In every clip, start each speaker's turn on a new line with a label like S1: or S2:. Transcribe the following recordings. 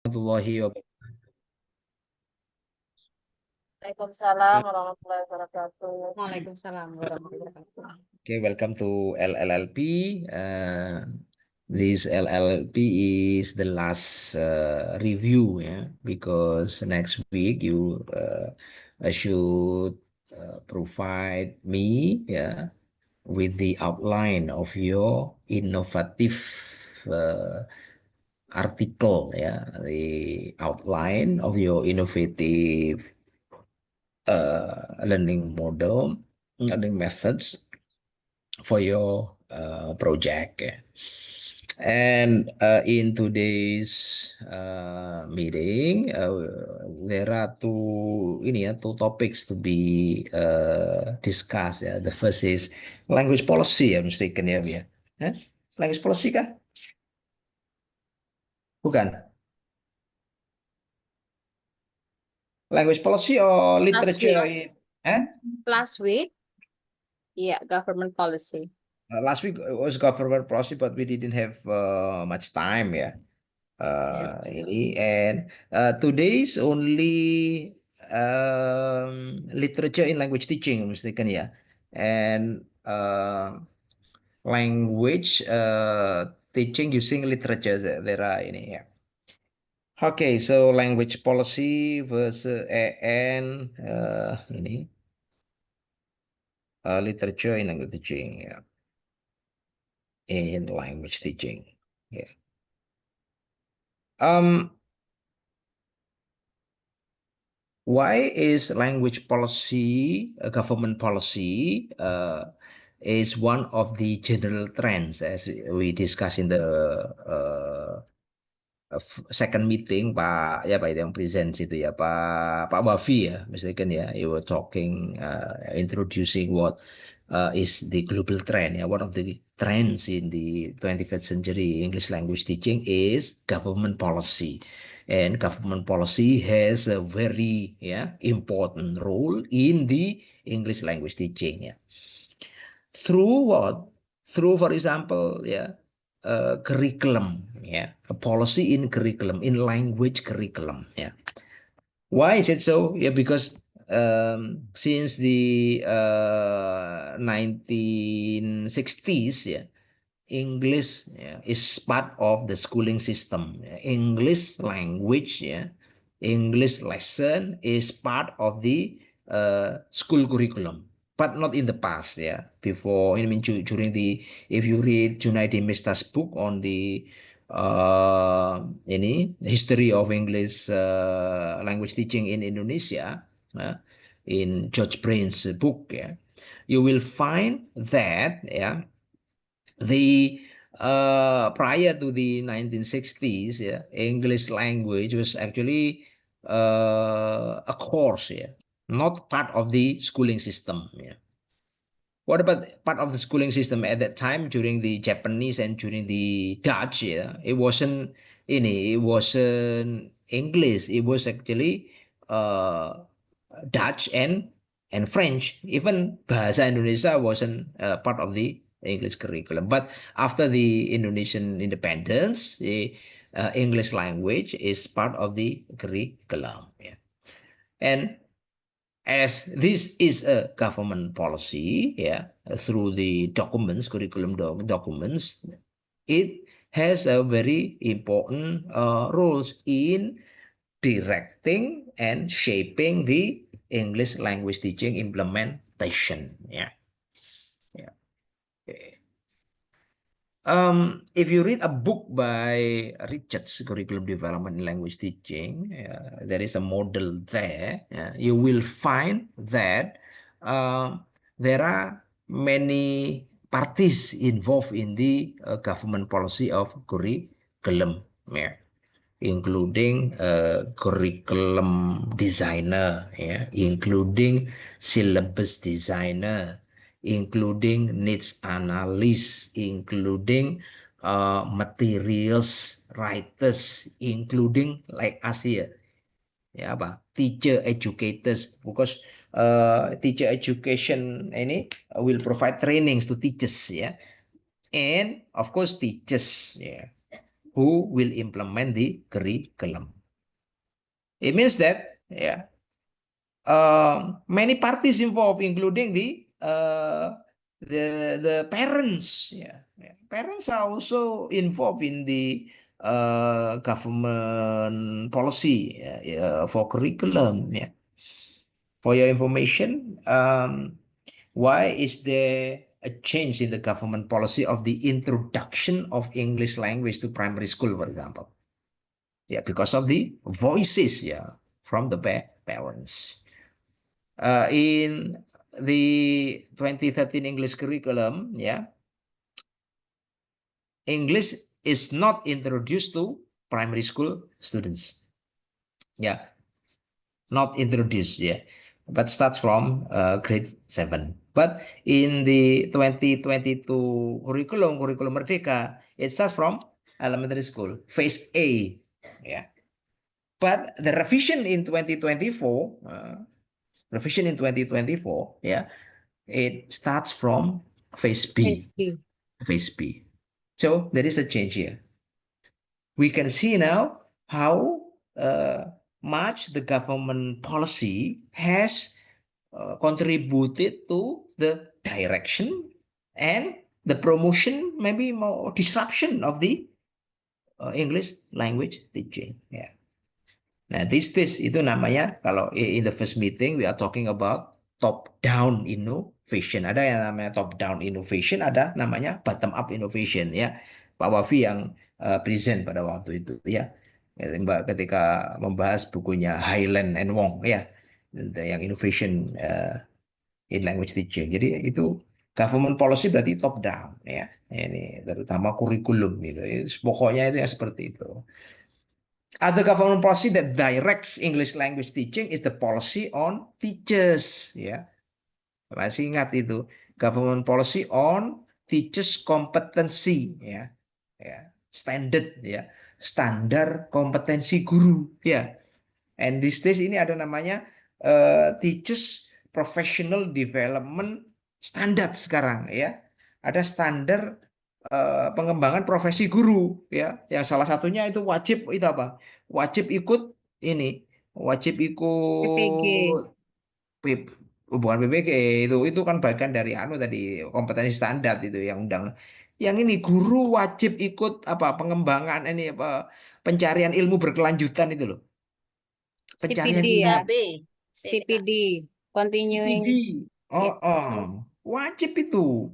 S1: Warahmatullahi wabarakatuh.
S2: Waalaikumsalam warahmatullahi wabarakatuh.
S3: Waalaikumsalam warahmatullahi wabarakatuh.
S1: Okay, welcome to LLLP. This LLP is the last review, because next week you should provide me, with the outline of your innovative article, the outline of your innovative learning model, learning methods for your project. And in today's meeting, there are two topics to be discussed. Ya. The first is language policy, ya, mistaken ya, ya. Language policy kah? Bukan. Language policy or literature?
S3: Last week, yeah, government policy.
S1: Last week was government policy, but we didn't have much time, ya. Ini and today's only literature in language teaching, mistaken ya, and language teaching using literature there are ini ya. Okay, so language policy versus and ini literature in language teaching, ya, in language teaching, ya. Why is language policy, government policy, is one of the general trends as we discussed in the second meeting, Pak yang present itu ya, Pak Bavi ya, misalkan ya, you were talking, introducing what is the global trend. Yeah, one of the trends in the 21st century English language teaching is government policy. And government policy has a very important role in the English language teaching. Yeah. Through what? Through, for example, curriculum, a policy in curriculum, in language curriculum. Yeah. Why is it so? Yeah, because since the 1960s, English is part of the schooling system. English language, English lesson is part of the school curriculum, but not in the past. Before, I mean, during the, if you read Junaidi Mista's book on the any history of English language teaching in Indonesia, in George Brain's book, you will find that the prior to the 1960s, English language was actually a course, not part of the schooling system. What about part of the schooling system at that time during the Japanese and during the Dutch? It wasn't it wasn't English. It was actually Dutch and French. Even Bahasa Indonesia wasn't part of the English curriculum. But after the Indonesian independence, the English language is part of the curriculum. And as this is a government policy, through the documents, curriculum documents, it has a very important roles in directing and shaping the English language teaching implementation. If you read a book by Richards, Curriculum Development in Language Teaching, there is a model there. You will find that there are many parties involved in the government policy of curriculum, including curriculum designer, including syllabus designer, including needs analyst, including materials writers, including like us here, teacher educators, because teacher education ini will provide trainings to teachers, and of course teachers, who will implement the curriculum. It means that many parties involved, including the parents. Parents are also involved in the government policy for curriculum. For your information, why is there a change in the government policy of the introduction of English language to primary school, for example? Because of the voices, from the parents. In the 2013 English curriculum, English is not introduced to primary school students. Not introduced, but starts from grade 7. But in the 2022 curriculum Merdeka, it starts from elementary school, phase A. But the revision in 2024, it starts from phase B. Phase B. So there is a change here. We can see now how much the government policy has contributed to the direction and the promotion, maybe more disruption of the English language teaching. Nah, this itu namanya, kalau in the first meeting we are talking about top down innovation. Ada yang namanya top down innovation, ada namanya bottom up innovation. Pak Wafi yang present pada waktu itu, ketika membahas bukunya Highland and Wong, yang innovation in language teaching. Jadi itu government policy berarti top down, ini terutama kurikulum gitu. Pokoknya itu yang seperti itu. Other government policy that directs English language teaching is the policy on teachers. Masih ingat itu, government policy on teachers competency. Standard, standar kompetensi guru. And these days ini ada namanya teachers professional development standard sekarang. Ada standar pengembangan profesi guru, yang salah satunya itu wajib ikut ini, wajib ikut bukan PPG, itu kan bagian dari tadi kompetensi standar itu yang undang. Yang ini guru wajib ikut pengembangan ini pencarian ilmu berkelanjutan itu loh. Pencarian
S3: CPD CPD, continuing.
S1: Wajib itu.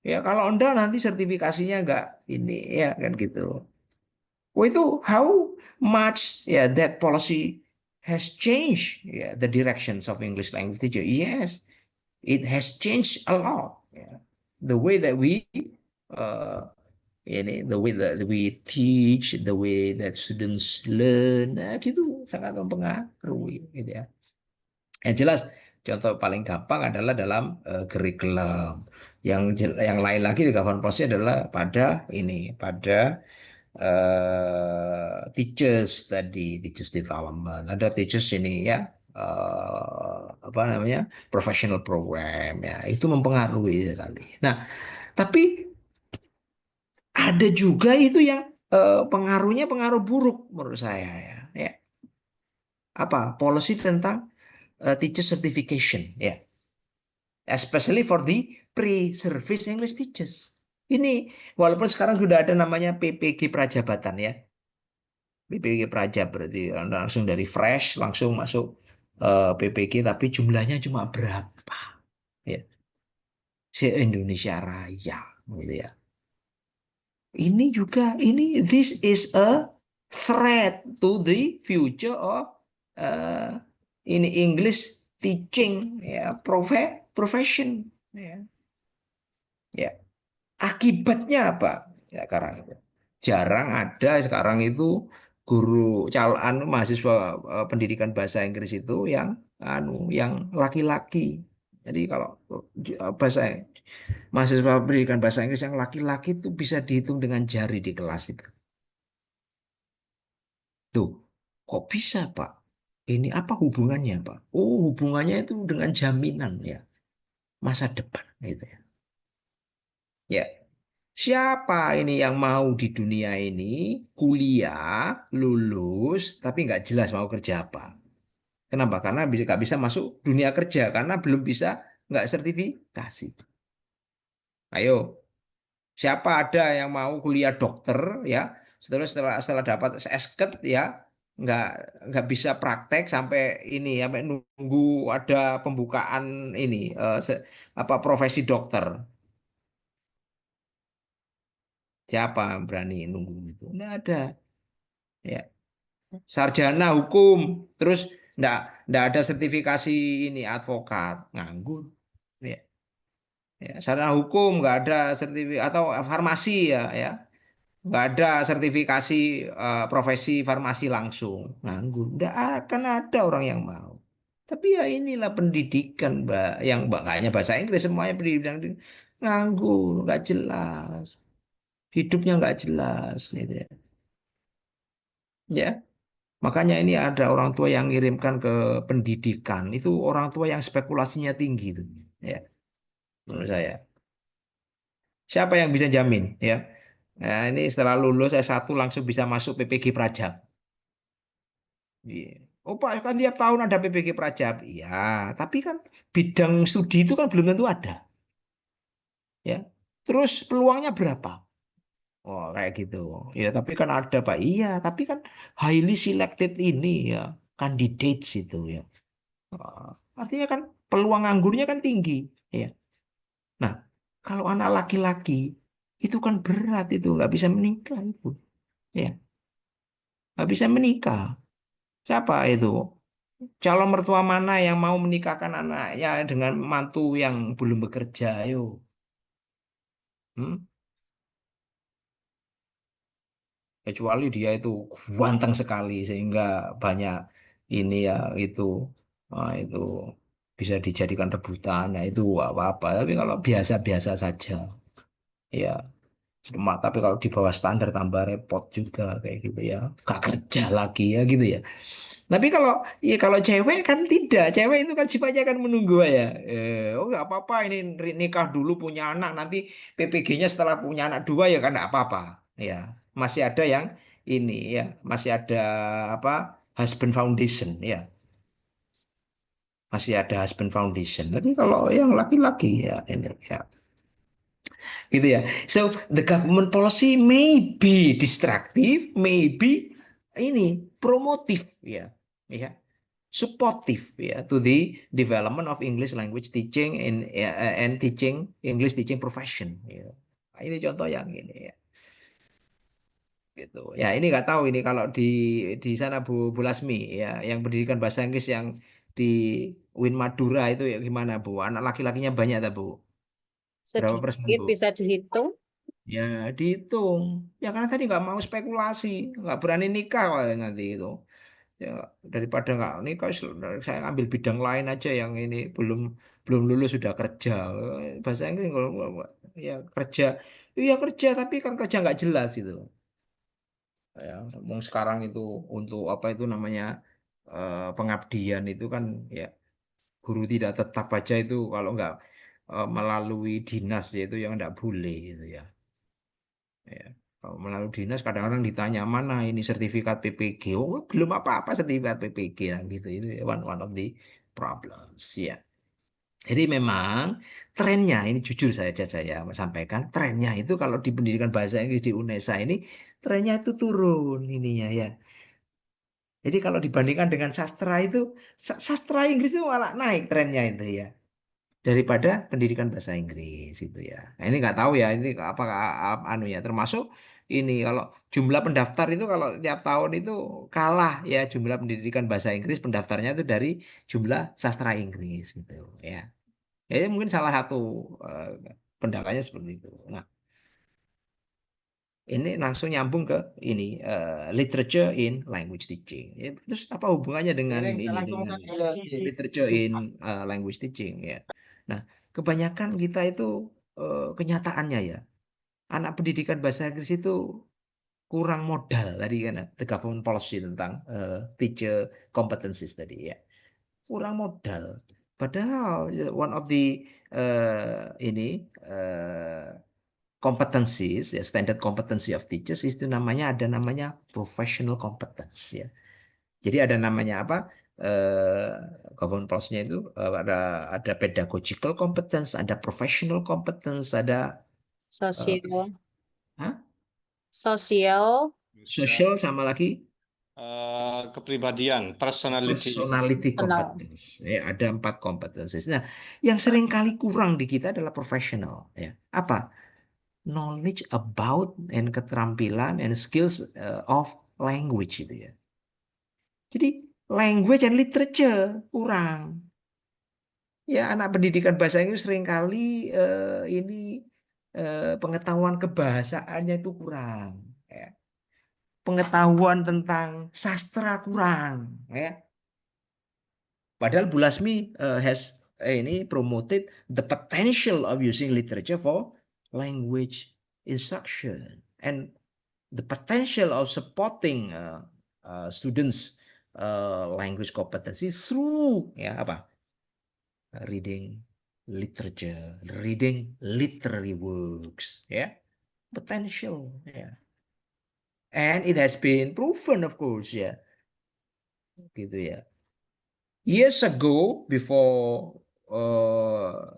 S1: Kalau enggak nanti sertifikasinya enggak ini, kan gitu. Itu how much that policy has changed the directions of English language teacher. Yes, it has changed a lot. The way that we the way that we teach, the way that students learn, gitu sangat mempengaruhi, gitu. Yang jelas contoh paling gampang adalah dalam curriculum. Yang lain lagi di government policy adalah pada teachers tadi, teachers development. Ada teachers ini professional program, itu mempengaruhi sekali. Nah, tapi ada juga itu yang pengaruh buruk menurut saya, policy tentang teacher certification, especially for the pre-service English teachers. Ini walaupun sekarang sudah ada namanya PPG Prajabatan, PPG Praja berarti langsung dari fresh langsung masuk PPG, tapi jumlahnya cuma berapa, se-Indonesia Raya, gitu. Ini juga this is a threat to the future of English teaching profession. Akibatnya apa? Karena jarang ada sekarang itu guru mahasiswa pendidikan bahasa Inggris itu yang laki-laki. Jadi kalau mahasiswa pendidikan bahasa Inggris yang laki-laki itu bisa dihitung dengan jari di kelas itu. Tuh, kok bisa, Pak? Ini apa hubungannya, Pak? Oh, hubungannya itu dengan jaminan masa depan gitu. Siapa ini yang mau di dunia ini kuliah, lulus, tapi nggak jelas mau kerja apa? Kenapa? Karena nggak bisa masuk dunia kerja karena belum bisa nggak sertifikasi. Ayo, siapa ada yang mau kuliah dokter ya? Setelah dapat SKET ya, nggak nggak bisa praktek sampai ini sampai nunggu ada pembukaan ini apa profesi dokter. Siapa yang berani nunggu itu? Nggak ada. Ya, sarjana hukum, terus nggak ada sertifikasi ini advokat, nganggur. Ya, ya, sarjana hukum nggak ada sertifikasi atau farmasi ya, nggak ada sertifikasi profesi farmasi langsung, nganggur. Nggak akan ada orang yang mau. Tapi ya inilah pendidikan, Mbak, yang Mbak nggak hanya bahasa Inggris, semuanya pendidikan nganggur, nggak jelas, hidupnya nggak jelas, gitu ya. Ya. Makanya ini ada orang tua yang ngirimkan ke pendidikan. Itu orang tua yang spekulasinya tinggi itu. Ya, menurut saya. Siapa yang bisa jamin ya? Nah, ini setelah lulus S1 langsung bisa masuk PPG Prajab. Iya. Oh Pak, kan tiap tahun ada PPG Prajab. Iya, tapi kan bidang studi itu kan belum tentu ada. Ya. Terus peluangnya berapa? Oh, kayak gitu. Ya, tapi kan ada Pak. Iya, tapi kan highly selected ini ya, candidates itu ya. Oh, artinya kan peluang nganggurnya kan tinggi, ya. Nah, kalau anak laki-laki itu kan berat itu nggak bisa menikah itu, ya, nggak bisa menikah. Siapa itu? Calon mertua mana yang mau menikahkan anaknya dengan mantu yang belum bekerja? Ayo, hmm? Kecuali dia itu ganteng sekali sehingga banyak ini ya itu, itu bisa dijadikan rebutan. Nah, itu nggak apa-apa. Tapi kalau biasa-biasa saja. Ya, tapi kalau di bawah standar tambah repot juga kayak gitu ya. Gak kerja lagi ya gitu ya. Tapi kalau cewek kan tidak. Cewek itu kan sifatnya kan menunggu ya. Oh nggak apa-apa ini nikah dulu punya anak nanti PPG-nya setelah punya anak dua ya kan nggak apa-apa. Ya, masih ada yang ini ya, masih ada apa? Husband foundation ya. Masih ada husband foundation. Tapi kalau yang laki-laki ya ini ya gitu ya. So the government policy may be destructive, maybe ini promotif ya, ya, supportive ya to the development of English language teaching and teaching English teaching profession. Ya. Nah, ini contoh yang ini ya, gitu. Ya ini nggak tahu ini kalau di sana Bu Lasmi ya, yang pendidikan bahasa Inggris yang di Win Madura itu ya gimana Bu? Anak laki-lakinya banyak tak Bu? Berapa persen
S3: Sedikit
S1: Bu?
S3: bisa dihitung.
S1: Ya dihitung. Ya karena tadi nggak mau spekulasi, nggak berani nikah wah, nanti itu. Ya daripada nggak nikah, saya ambil bidang lain aja yang ini belum belum lulus sudah kerja. Bahasa Inggris ya kerja, iya kerja tapi kan kerja nggak jelas itu. Ya, ngomong sekarang itu untuk apa itu namanya pengabdian itu kan ya guru tidak tetap aja itu kalau nggak melalui dinas yaitu yang nggak boleh gitu ya. Ya. Kalau melalui dinas kadang-kadang ditanya mana ini sertifikat PPG. Oh, belum apa-apa sertifikat PPG yang gitu. Itu one of the problems ya. Jadi memang trennya ini jujur saya sampaikan trennya itu kalau di pendidikan bahasa Inggris di UNESA ini trennya itu turun ininya ya. Jadi kalau dibandingkan dengan sastra itu sastra Inggris itu malah naik trennya itu ya daripada pendidikan bahasa Inggris itu ya. Nah, ini nggak tahu ya ini apakah anu ya termasuk ini kalau jumlah pendaftar itu kalau tiap tahun itu kalah ya jumlah pendidikan bahasa Inggris pendaftarnya itu dari jumlah sastra Inggris gitu ya. Ya ini mungkin salah satu eh, pendapatnya seperti itu. Nah, ini langsung nyambung ke ini literature in language teaching. Ya, terus apa hubungannya dengan ini dengan literature in language teaching ya. Nah, kebanyakan kita itu kenyataannya ya, anak pendidikan bahasa Inggris itu kurang modal tadi kan the government policy tentang teacher competencies tadi ya. Kurang modal. Padahal one of the ini competencies, ya, standard competency of teachers itu ada namanya professional competence, ya. Jadi ada namanya apa? Government policy-nya itu ada pedagogical competence, ada professional competence, ada
S3: Sosial,
S1: hah?
S3: sosial,
S1: Social, sama lagi
S4: kepribadian, personality.
S1: personality
S3: kenal.
S1: competence. Ya, ada 4 competencies. Nah, yang sering kali kurang di kita adalah professional. Ya. Apa? Knowledge about and keterampilan and skills of language itu, ya. Jadi language and literature kurang. Ya, anak pendidikan bahasa Inggris seringkali ini pengetahuan kebahasaannya itu kurang. Ya. Pengetahuan tentang sastra kurang. Ya. Padahal Bu Lasmi has ini promoted the potential of using literature for language instruction and the potential of supporting students language competency through ya apa reading literature, reading literary works, ya, potential, ya, and it has been proven, of course, ya, gitu ya. Years ago, before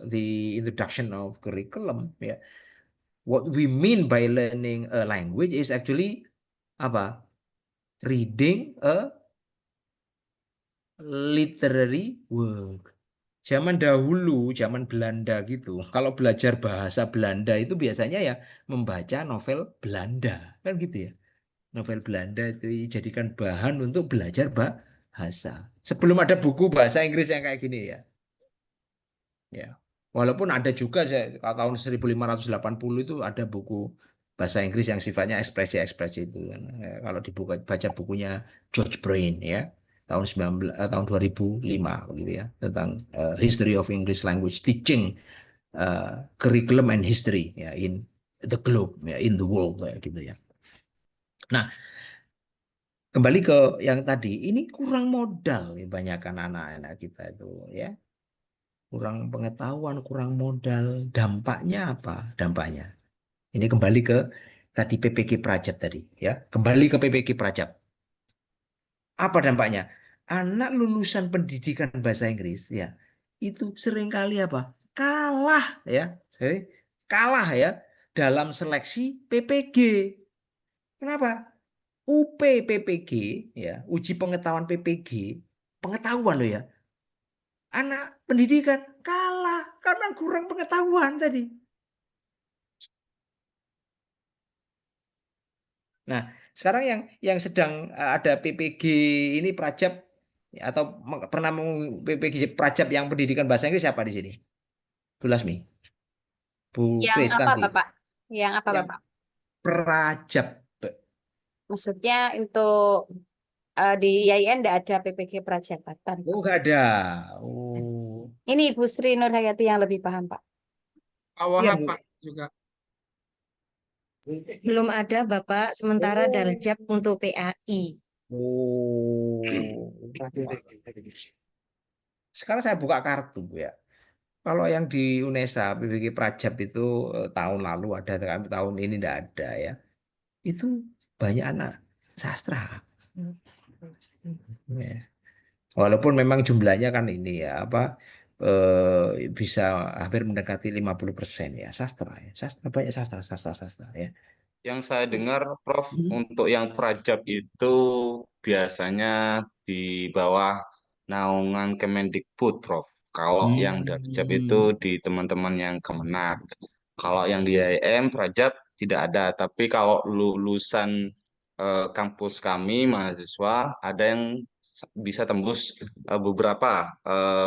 S1: the introduction of curriculum, ya, what we mean by learning a language is actually apa? Reading a literary work. Zaman dahulu, zaman Belanda gitu, kalau belajar bahasa Belanda itu biasanya ya membaca novel Belanda, kan gitu ya. Novel Belanda itu dijadikan bahan untuk belajar bahasa. Sebelum ada buku bahasa Inggris yang kayak gini, ya. Ya. Walaupun ada juga tahun 1580 itu ada buku bahasa Inggris yang sifatnya ekspresi-ekspresi itu kan. Ya, kalau baca bukunya George Brain, ya, tahun 2005 gitu ya, tentang History of English Language Teaching, Curriculum and History, ya, in the globe, ya, in the world, ya, gitu ya. Nah, kembali ke yang tadi, ini kurang modal ya, banyakkan anak-anak kita itu, ya. Kurang pengetahuan, kurang modal. Dampaknya apa? Dampaknya. Ini kembali ke tadi PPG Prajab tadi, ya. Kembali ke PPG Prajab. Apa dampaknya? Anak lulusan pendidikan bahasa Inggris, ya, itu seringkali apa? Kalah, ya. Kalah, ya, dalam seleksi PPG. Kenapa? UP PPG, ya, uji pengetahuan PPG, pengetahuan loh, ya. Anak pendidikan kalah karena kurang pengetahuan tadi. Nah, sekarang yang sedang ada PPG ini Prajab atau pernah PPG Prajab yang pendidikan bahasa Inggris siapa di sini? Bu Lasmi, Bu
S3: Yang apa,
S1: Kristanti.
S3: Bapak? Yang apa,
S1: Yang
S3: Bapak?
S1: Prajab.
S3: Maksudnya untuk di IAIN tidak ada PPG Prajabatan.
S1: Oh, nggak ada. Oh,
S3: Ini Ibu Sri Nurhayati yang lebih paham, Pak.
S1: iya,
S4: Awal
S1: Bu.
S4: Pak juga.
S5: Belum ada Bapak, sementara
S1: Oh.
S5: Darjab untuk PAI.
S1: Oh. Sekarang saya buka kartu, Bu, ya. Kalau yang di UNESA, PPG Prajab itu tahun lalu ada, tahun ini tidak ada, ya. Itu banyak anak sastra. Ya. Walaupun memang jumlahnya kan ini ya apa bisa hampir mendekati 50% ya sastra, ya. Sastra banyak sastra ya.
S4: Yang saya dengar, Prof,
S1: Hmm.
S4: untuk yang Prajab itu biasanya di bawah naungan Kemendikbud, Prof. Kalau yang Darjab itu
S1: Hmm.
S4: di teman-teman yang Kemenak. Kalau yang di IAIN, Prajab tidak ada. Tapi kalau lulusan kampus kami, mahasiswa, ada yang bisa tembus beberapa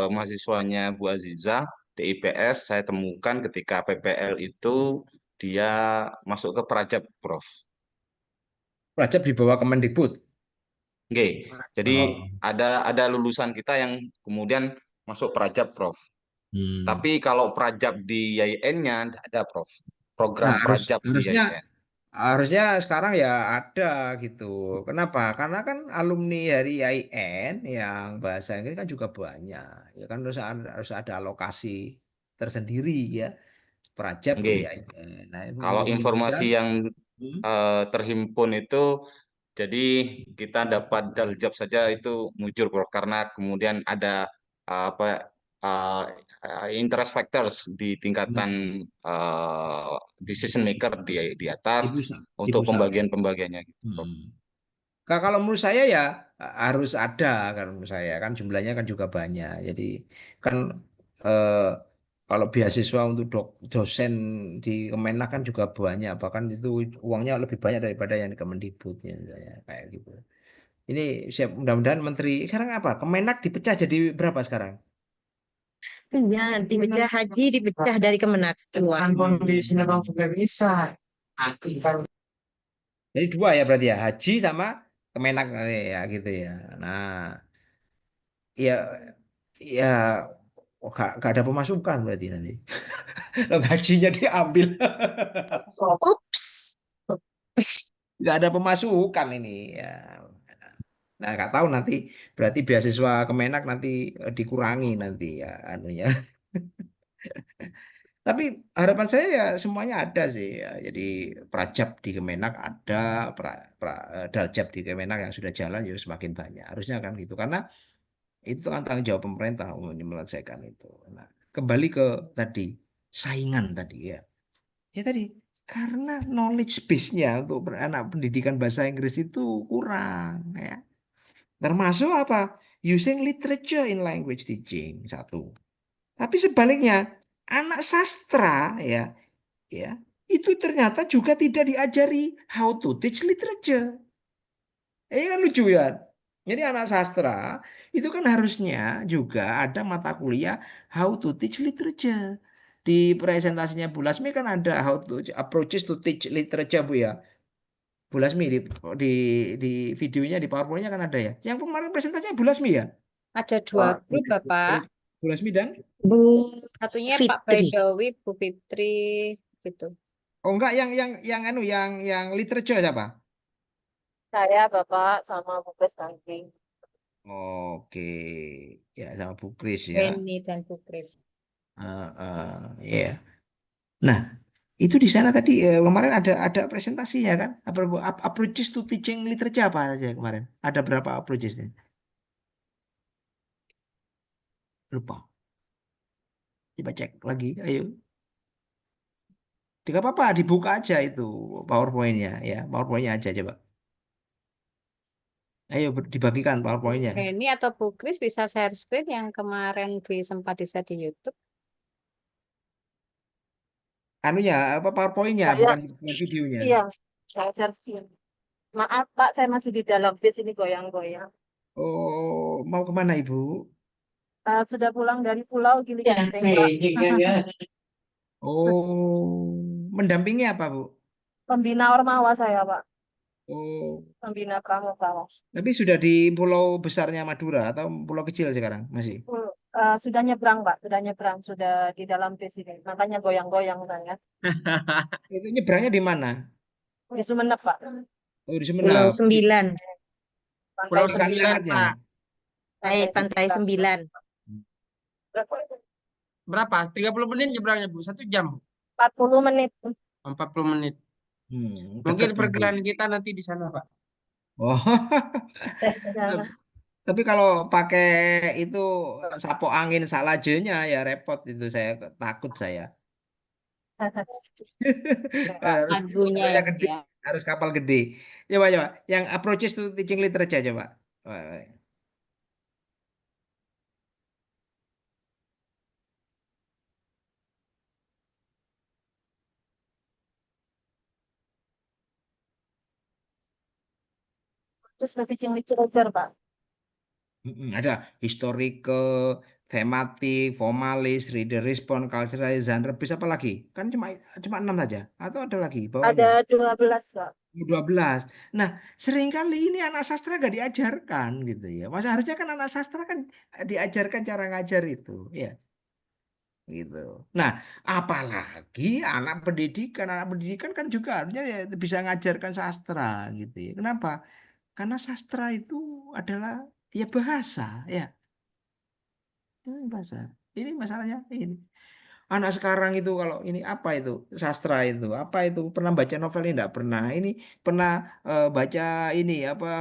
S4: mahasiswanya Bu Aziza di IPS, saya temukan ketika PPL itu dia masuk ke Prajab, Prof.
S1: Prajab di bawah Kemendikbud.
S4: Oke, jadi
S1: Oh.
S4: ada lulusan kita yang kemudian masuk Prajab, Prof.
S1: Hmm.
S4: Tapi kalau Prajab di YIN-nya tidak ada, Prof.
S1: Nah,
S4: Program Prajab di YIN.
S1: harusnya sekarang ya ada gitu. Kenapa? Karena kan alumni dari IAIN yang bahasa Inggris kan juga banyak. Ya kan harus ada alokasi tersendiri, ya. Prajab
S4: Nggih.
S1: ya. Nah,
S4: Kalau informasi
S1: mudah-mudahan
S4: yang
S1: hmm,
S4: terhimpun itu, jadi kita dapat daljab saja itu mujur bro, karena kemudian ada apa uh, interest factors di
S1: hmm,
S4: tingkatan decision maker di
S1: di
S4: atas
S1: pusat, di
S4: untuk
S1: pusat ya.
S4: pembagian-pembagiannya gitu bro.
S1: Hmm. Kalau menurut saya ya harus ada kan menurut saya kan jumlahnya kan juga banyak. Jadi kan eh, kalau beasiswa untuk dosen di Kemenak kan juga banyak, bahkan itu uangnya lebih banyak daripada yang di Kemendikbud ya, misalnya kayak gitu. Ini siap mudah-mudahan Menteri sekarang apa? Kemenak dipecah jadi berapa sekarang?
S5: Iya, dipecah haji, dipecah dari Kemenak. Dua.
S1: Jadi dua ya berarti ya haji sama Kemenak ya gitu ya. Nah ya ya gak ada pemasukan berarti nanti. Hajinya diambil.
S5: Ups.
S1: Nggak ada pemasukan ini ya. Nah, nggak tahu nanti berarti beasiswa Kemenak nanti dikurangi nanti ya anunya. Tapi harapan saya ya semuanya ada sih ya. Jadi Prajab di Kemenak ada, Daljab di Kemenak yang sudah jalan ya semakin banyak. Harusnya kan gitu karena itu kan tanggung jawab pemerintah untuk menyelesaikan itu. Nah, kembali ke tadi saingan tadi ya. Ya tadi karena knowledge base-nya untuk anak pendidikan bahasa Inggris itu kurang ya. Termasuk apa? Using literature in language teaching satu. Tapi sebaliknya anak sastra ya itu ternyata juga tidak diajari how to teach literature. Ini kan lucu ya. Jadi anak sastra itu kan harusnya juga ada mata kuliah how to teach literature. Di presentasinya Bu Lasmi kan ada how to approaches to teach literature Bu ya. Bu Lasmi di di videonya di PowerPoint-nya kan ada ya. Yang kemarin presentasinya Bu Lasmi ya.
S3: Ada dua grup, Bapak.
S1: Bu Lasmi dan
S5: Bu
S3: Satunya Pak
S5: Fitri.
S3: Bedowi, Bu Fitri, gitu.
S1: oh enggak yang anu yang literature siapa?
S2: Saya, Bapak, sama Bu Kris nanti.
S1: Oke. Ya sama Bu Kris ya.
S3: Beni dan Bu Kris.
S1: Ya. Nah, itu di sana tadi kemarin ada presentasinya kan? Approaches to teaching literature apa saja kemarin? Ada berapa approachesnya? Lupa. Coba cek lagi. Ayo. Tidak apa-apa, dibuka aja itu PowerPoint-nya ya. PowerPoint-nya aja coba. Ayo dibagikan PowerPoint-nya.
S3: Beni atau Bu Kris bisa share screen yang kemarin sempat di-share di YouTube.
S1: Anunya apa PowerPoint-nya
S2: Saya,
S1: bukan videonya.
S2: iya, saya share. Maaf, Pak, saya masih di dalam bis ini goyang-goyang.
S1: Oh, mau kemana Ibu?
S2: Sudah pulang dari pulau Gili Genteng, Pak.
S1: Oh, mendampingi apa Bu?
S2: Pembina Ormawa saya, Pak.
S1: Oh,
S2: Pembina Pramuka.
S1: tapi sudah di pulau besarnya Madura atau pulau kecil sekarang masih?
S2: Sudah nyebrang, Pak. Sudah nyebrang. Sudah di dalam bis ini. Makanya goyang-goyang saya.
S1: Itu nyebrangnya di mana?
S2: Di Sumeneb, Pak.
S1: Oh, di
S5: Pulau
S1: Sumeneb.
S5: Sembilan.
S2: Pantai
S1: Ikan hangatnya.
S5: Pantai Sembilan.
S6: Berapa? 30 menit nyebrangnya, Bu. 1 jam.
S2: 40 menit.
S6: 40 menit. Mungkin
S1: Dekat lagi.
S6: perkiraan kita nanti di sana, Pak.
S1: Oh,
S2: Jangan.
S1: tapi kalau pakai itu sapo angin salajenya ya repot itu saya takut saya. Harus
S3: Lagunya
S1: kapalnya
S3: ya,
S1: gede,
S3: ya.
S1: harus kapal gede. Coba, yang approaches to teaching literature coba. Wah.
S2: Terus teaching literature, Pak.
S1: Ada historical, thematic, formalis, reader response, cultural, genre, bis apa lagi? Kan cuma 6 saja atau ada lagi bawahnya?
S2: Ada 12, Pak.
S1: 12. Nah, seringkali ini anak sastra gak diajarkan gitu ya. Masa harusnya kan anak sastra kan diajarkan cara ngajar itu, ya gitu. Nah, apalagi anak pendidikan kan juga harusnya ya bisa ngajarkan sastra gitu ya. Kenapa? Karena sastra itu adalah ya bahasa ya. Ini bahasa. Ini masalahnya ini. Anak sekarang itu kalau ini apa itu sastra itu apa itu pernah baca novel ini enggak pernah. Ini pernah baca ini apa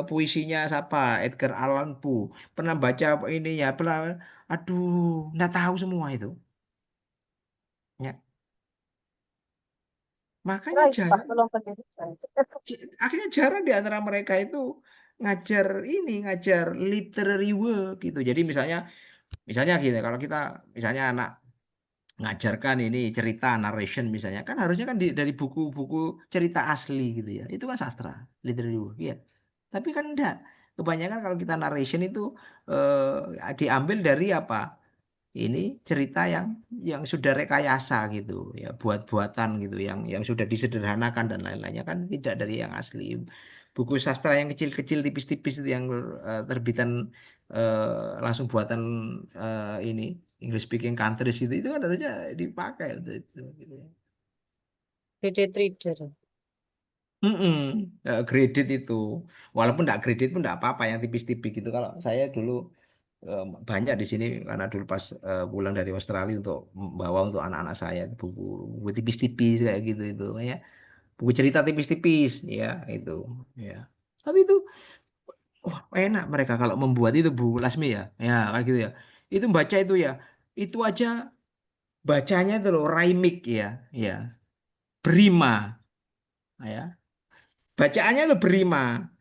S1: puisinya siapa Edgar Allan Poe. Pernah baca ini ya pernah. Aduh, enggak tahu semua itu. Ya, makanya
S2: Nah, itu Pak,
S1: jarang.
S2: belum pendidikan.
S1: Akhirnya jarang di antara mereka itu ngajar literary work gitu. Jadi misalnya gini, kalau kita misalnya anak ngajarkan ini cerita narration misalnya kan harusnya kan dari buku-buku cerita asli gitu ya. Itu kan sastra, literary work ya. Tapi kan enggak. Kebanyakan kalau kita narration itu diambil dari apa? Ini cerita yang sudah rekayasa gitu ya, buat-buatan gitu yang sudah disederhanakan dan lain-lainnya kan tidak dari yang asli. Buku sastra yang kecil-kecil tipis-tipis itu yang terbitan langsung buatan ini English speaking countries itu kan harusnya dipakai untuk itu gitu ya.
S3: Credit reader.
S1: Mm-mm. Graded itu walaupun enggak graded pun enggak apa-apa yang tipis-tipis gitu kalau saya dulu banyak di sini karena dulu pas pulang dari Australia untuk bawa untuk anak-anak saya buku tipis-tipis kayak gitu itu ya buku cerita tipis-tipis ya itu ya tapi itu enak mereka kalau membuat itu Bu Lasmi ya kayak gitu ya itu baca itu ya itu aja bacanya itu loh rhyming ya berima ya bacaannya lo berima.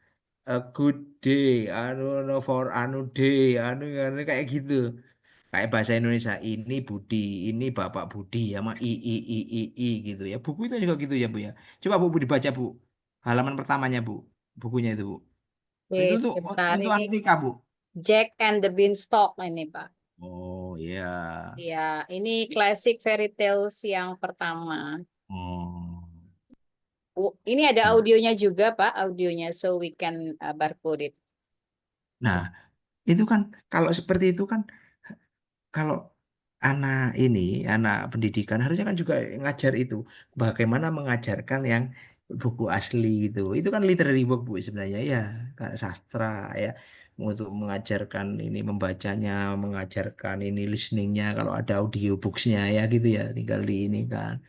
S1: A good day anu no for anu day anu kayak gitu. Kayak bahasa Indonesia ini Budi, ini Bapak Budi ya, mah I gitu ya. Buku itu juga gitu ya Bu ya. Coba Bu dibaca Bu. Halaman pertamanya Bu, bukunya itu Bu. Itu
S3: Wait,
S1: untuk
S3: sebentar.
S1: untuk
S3: Ini
S1: anak TK Bu.
S3: Jack and the Beanstalk ini, Pak.
S1: Oh iya.
S3: Ya, ini classic fairy tales yang pertama.
S1: Oh.
S3: Ini ada audionya juga, Pak, audionya, so we can barcode it.
S1: Nah, itu kan kalau seperti itu kan kalau anak pendidikan harusnya kan juga ngajar itu bagaimana mengajarkan yang buku asli itu. Itu kan literary work Bu sebenarnya ya, kayak sastra ya untuk mengajarkan ini membacanya, mengajarkan ini listeningnya kalau ada audiobooksnya ya gitu ya, tinggal di ini kan.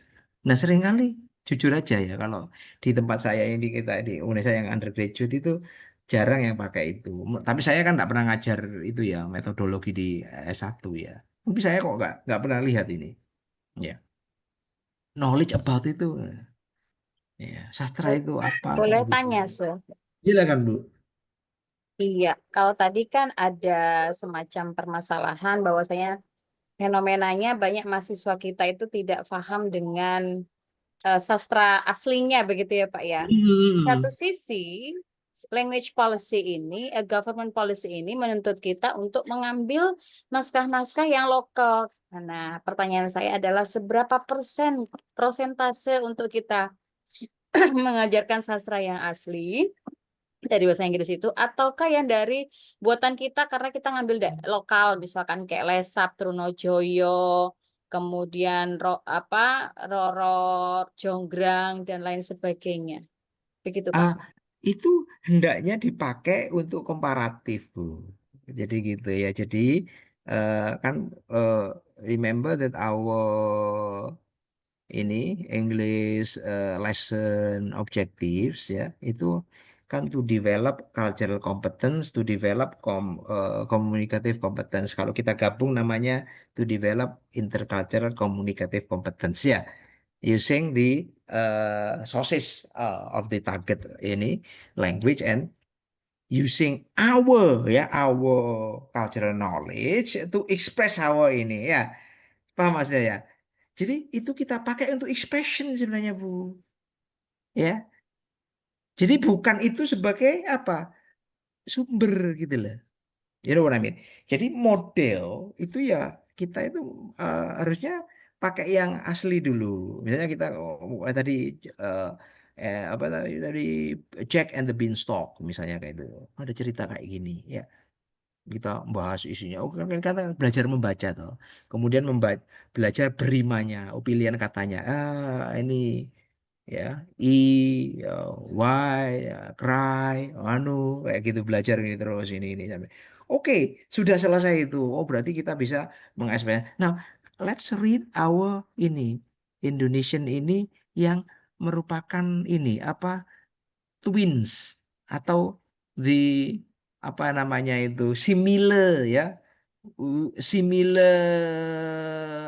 S1: Nah, seringkali jujur aja ya kalau di tempat saya ini kita di Indonesia yang undergraduate itu jarang yang pakai itu. Tapi saya kan nggak pernah ngajar itu ya metodologi di S1 ya. Tapi saya kok nggak pernah lihat ini. Ya, knowledge about itu ya sastra itu apa
S3: Boleh
S1: gitu.
S3: tanya, Sir?
S1: Silakan Bu.
S3: Iya, kalau tadi kan ada semacam permasalahan bahwasanya fenomenanya banyak mahasiswa kita itu tidak paham dengan sastra aslinya begitu ya Pak ya. Satu
S1: Hmm.
S3: sisi, language policy ini, government policy ini menuntut kita untuk mengambil naskah-naskah yang lokal. Nah, pertanyaan saya adalah seberapa persentase untuk kita mengajarkan sastra yang asli dari bahasa Inggris itu, ataukah yang dari buatan kita karena kita ngambil lokal, misalkan kayak Lesap, Trunojoyo, kemudian Roro Jonggrang dan lain sebagainya. Begitu, Pak.
S1: Itu hendaknya dipakai untuk komparatif, Bu. Jadi gitu ya. Jadi kan eh, remember that our ini English lesson objectives ya itu kan to develop cultural competence, to develop communicative competence. Kalau kita gabung namanya to develop intercultural communicative competence ya using the sources of the target ini language and using our cultural knowledge to express our ini ya paham maksudnya ya jadi itu kita pakai untuk expression sebenarnya Bu ya jadi bukan itu sebagai apa sumber gitu loh you know what I mean jadi model itu ya kita itu harusnya pakai yang asli dulu misalnya kita tadi eh, apa tadi Jack and the Beanstalk misalnya kayak itu ada cerita kayak gini ya kita bahas isinya oh kan kita belajar membaca toh kemudian belajar berimanya oh pilihan katanya ini ya I ya, Y ya, cry anu kayak gitu belajar ini terus ini sampai oke sudah selesai itu oh berarti kita bisa mengekspresikan nah let's read our ini Indonesian ini yang merupakan ini apa twins atau the apa namanya itu similar ya similar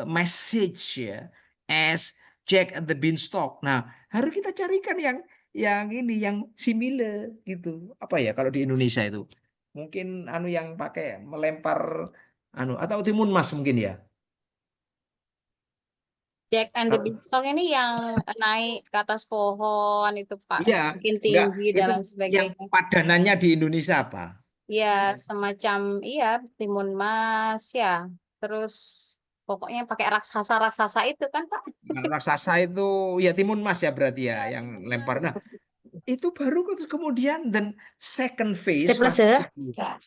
S1: message ya as Jack and the Beanstalk. Nah, harus kita carikan yang ini yang similar gitu. Apa ya kalau di Indonesia itu? Mungkin anu yang pakai melempar anu atau timun mas mungkin ya.
S3: Jack and the
S1: Kalau
S3: Beanstalk ini yang naik ke atas pohon itu Pak,
S1: iya,
S3: semakin
S1: enggak
S3: tinggi dan
S1: itu
S3: lain
S1: yang
S3: sebagainya.
S1: padanannya di Indonesia apa?
S3: Ya, semacam iya timun mas ya. Terus pokoknya pakai raksasa-raksasa itu kan Pak.
S1: Kalau raksasa itu ya timun mas ya berarti ya yang lempar. Nah, itu baru kemudian dan second phase
S5: Step plus
S1: masuk
S5: ya.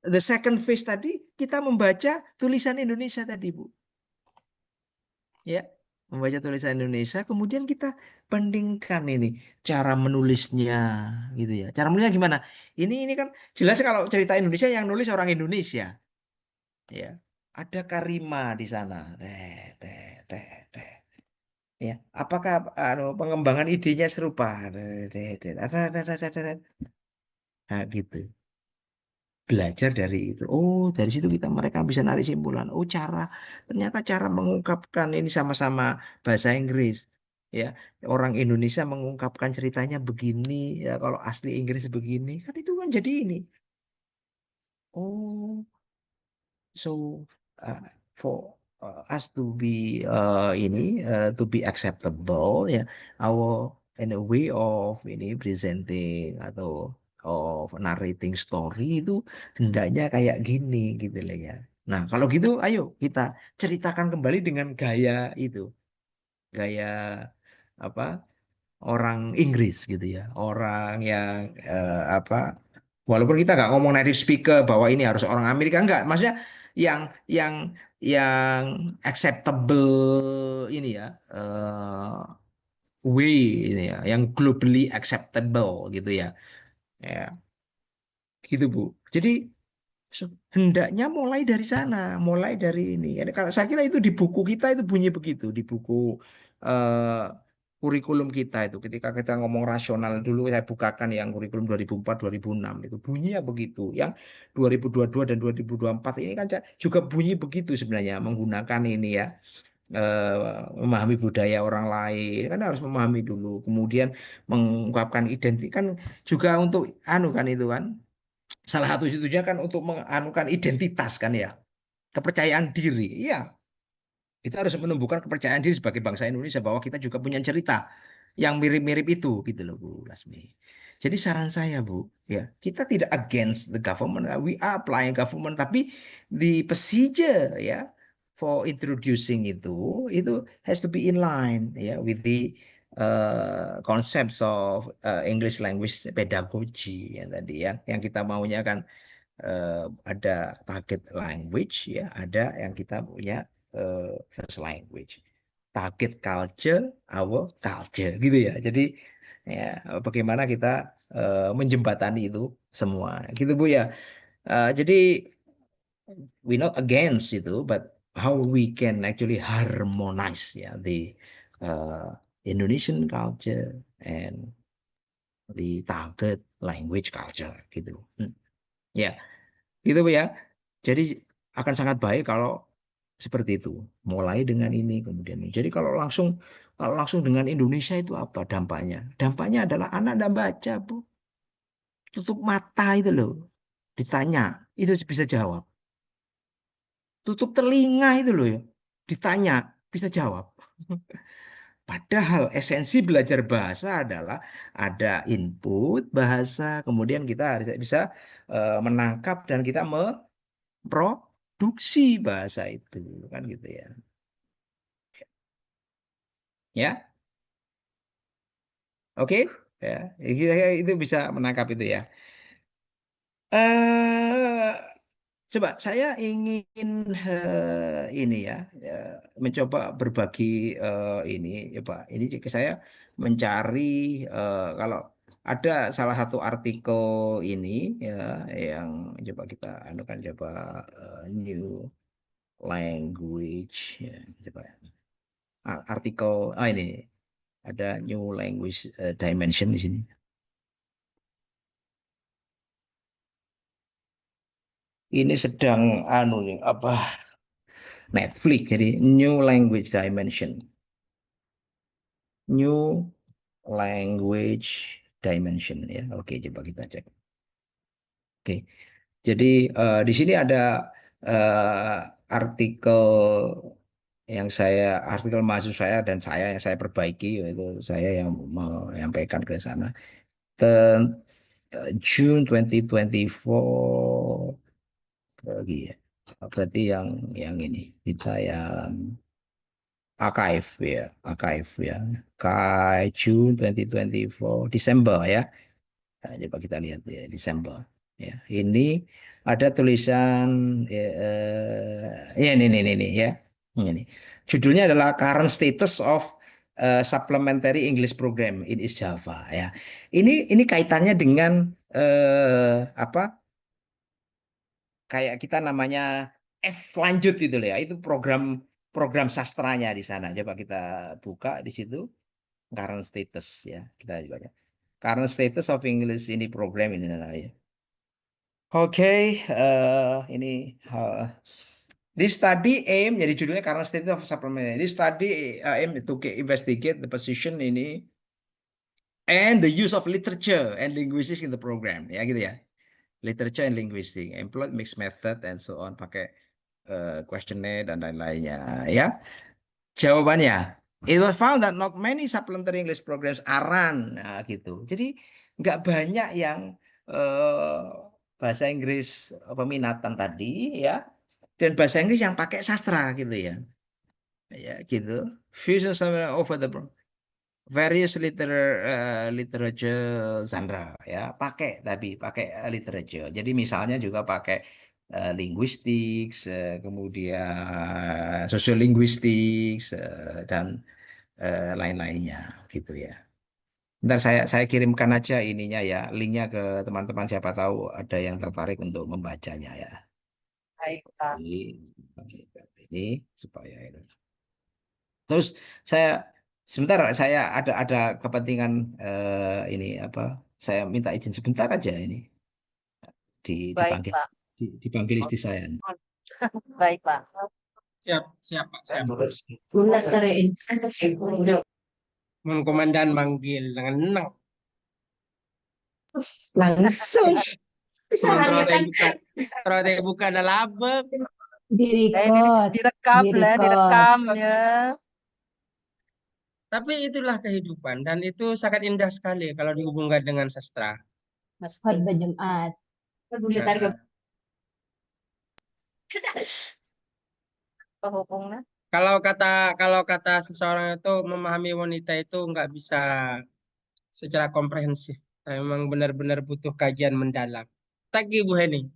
S1: the second phase tadi kita membaca tulisan Indonesia tadi Bu. Ya, membaca tulisan Indonesia kemudian kita bandingkan ini cara menulisnya gitu ya. Cara menulisnya gimana? Ini kan jelas kalau cerita Indonesia yang nulis orang Indonesia. Ya. Ada Karima di sana. Ya, apakah pengembangan idenya serupa? Nah, gitu. Belajar dari itu. Oh, dari situ mereka bisa narik simpulan. Oh, ternyata cara mengungkapkan ini sama-sama bahasa Inggris. Ya, orang Indonesia mengungkapkan ceritanya begini. Ya, kalau asli Inggris begini, kan itu kan jadi ini. Oh, so for us to be to be acceptable ya our in a way of ini presenting atau of narrating story itu hendaknya kayak gini gitu lah ya. Nah, kalau gitu ayo kita ceritakan kembali dengan gaya itu. Gaya apa? Orang Inggris gitu ya. Orang yang apa walaupun kita nggak ngomong native speaker bahwa ini harus orang Amerika enggak, maksudnya yang acceptable ini ya way ini ya, yang globally acceptable gitu ya, ya gitu Bu. Jadi hendaknya mulai dari sana, mulai dari ini. Jadi kalau saya kira itu di buku kita itu bunyi begitu, di buku eh, kurikulum kita itu. Ketika kita ngomong rasional dulu saya bukakan yang kurikulum 2004-2006 itu bunyinya begitu. Yang 2022 dan 2024 ini kan juga bunyi begitu sebenarnya menggunakan ini ya. Memahami budaya orang lain kan harus memahami dulu kemudian mengungkapkan identitas kan juga untuk anu kan itu kan salah satu tujuannya kan untuk menganukan identitas kan ya, kepercayaan diri. Iya, kita harus menumbuhkan kepercayaan diri sebagai bangsa Indonesia bahwa kita juga punya cerita yang mirip-mirip itu gitu loh Bu Lasmi. Jadi saran saya Bu, ya kita tidak against the government, we are applying government, tapi the procedure ya for introducing itu has to be in line ya with the concepts of English language pedagogy yang tadi ya, yang kita maunya kan ada target language ya, ada yang kita punya first language. Target culture, our culture gitu ya. Jadi ya bagaimana kita menjembatani itu semua gitu Bu ya. Jadi we not against itu, but how we can actually harmonize ya the Indonesian culture and the target language culture gitu. Ya. Gitu Bu ya. Jadi akan sangat baik kalau seperti itu. Mulai dengan ini kemudian ini. Jadi kalau langsung dengan Indonesia itu apa dampaknya? Dampaknya adalah anak tidak baca, Bu. Tutup mata itu loh. Ditanya, itu bisa jawab. Tutup telinga itu loh ya. Ditanya, bisa jawab. Padahal esensi belajar bahasa adalah ada input bahasa, kemudian kita harus bisa menangkap dan kita produksi bahasa itu kan gitu ya. Ya, oke. Ya, itu bisa menangkap itu ya. Eh coba saya ingin ini ya, mencoba berbagi ini ya Pak. Ini juga saya mencari kalau ada salah satu artikel ini ya yang coba kita anukan coba new language. Ya, coba. Artikel, ini ada new language dimension di sini. Ini sedang nih apa Netflix, jadi new language dimension. New language dimension ya. Oke, coba kita cek. Oke. Jadi di sini ada artikel artikel mahasiswa saya dan saya yang saya perbaiki, yaitu saya yang menyampaikan ke sana. June 2024 lagi ya. Berarti yang ini kita yang archive ya, June 2024 Desember ya. Nah, coba kita lihat ya Desember. Ya, ini ada tulisan ya ini ya. Ini. Judulnya adalah Current Status of Supplementary English Program in East Java ya. Ini kaitannya dengan apa? Kayak kita namanya F lanjut itu loh ya. Itu program sastranya di sana. Coba kita buka di situ current status ya. Kita coba ya. Current status of English ini program ini ya. Oke, ini this study aim, jadi judulnya current status of supplement. This study aim to investigate the position ini and the use of literature and linguistics in the program ya gitu ya. Literature and linguistics, employed mixed method and so on, pakai questionnaire dan lain-lainnya ya. Jawabannya, it was found that not many supplementary English programs are run, nah, gitu. Jadi nggak banyak yang bahasa Inggris peminatan tadi ya, dan bahasa Inggris yang pakai sastra gitu ya, ya gitu. Fusion over the various literature genre ya, pakai literature. Jadi misalnya juga pakai linguistics, kemudian sociolinguistics dan lain-lainnya gitu ya. Ntar saya kirimkan aja ininya ya, linknya ke teman-teman, siapa tahu ada yang tertarik untuk membacanya ya.
S2: Baik, Pak.
S1: Ini supaya itu. Terus sebentar saya ada kepentingan ini apa? Saya minta izin sebentar aja ini
S2: Baik, Pak.
S1: dipanggil istri saya.
S2: Baik, Pak.
S6: Siap, Pak. Siap.
S5: Lunas tarein.
S6: Mun komandan manggil dengan enang.
S5: Langsung.
S6: Terus buka labek.
S2: Direkam ya.
S6: Tapi itulah kehidupan dan itu sangat indah sekali kalau dihubungkan dengan sastra.
S3: Mesti.
S5: Jumat.
S2: Penghubungnya.
S6: Kalau kata seseorang itu memahami wanita itu nggak bisa secara komprehensif. Memang benar-benar butuh kajian mendalam. Tagi Bu Heni.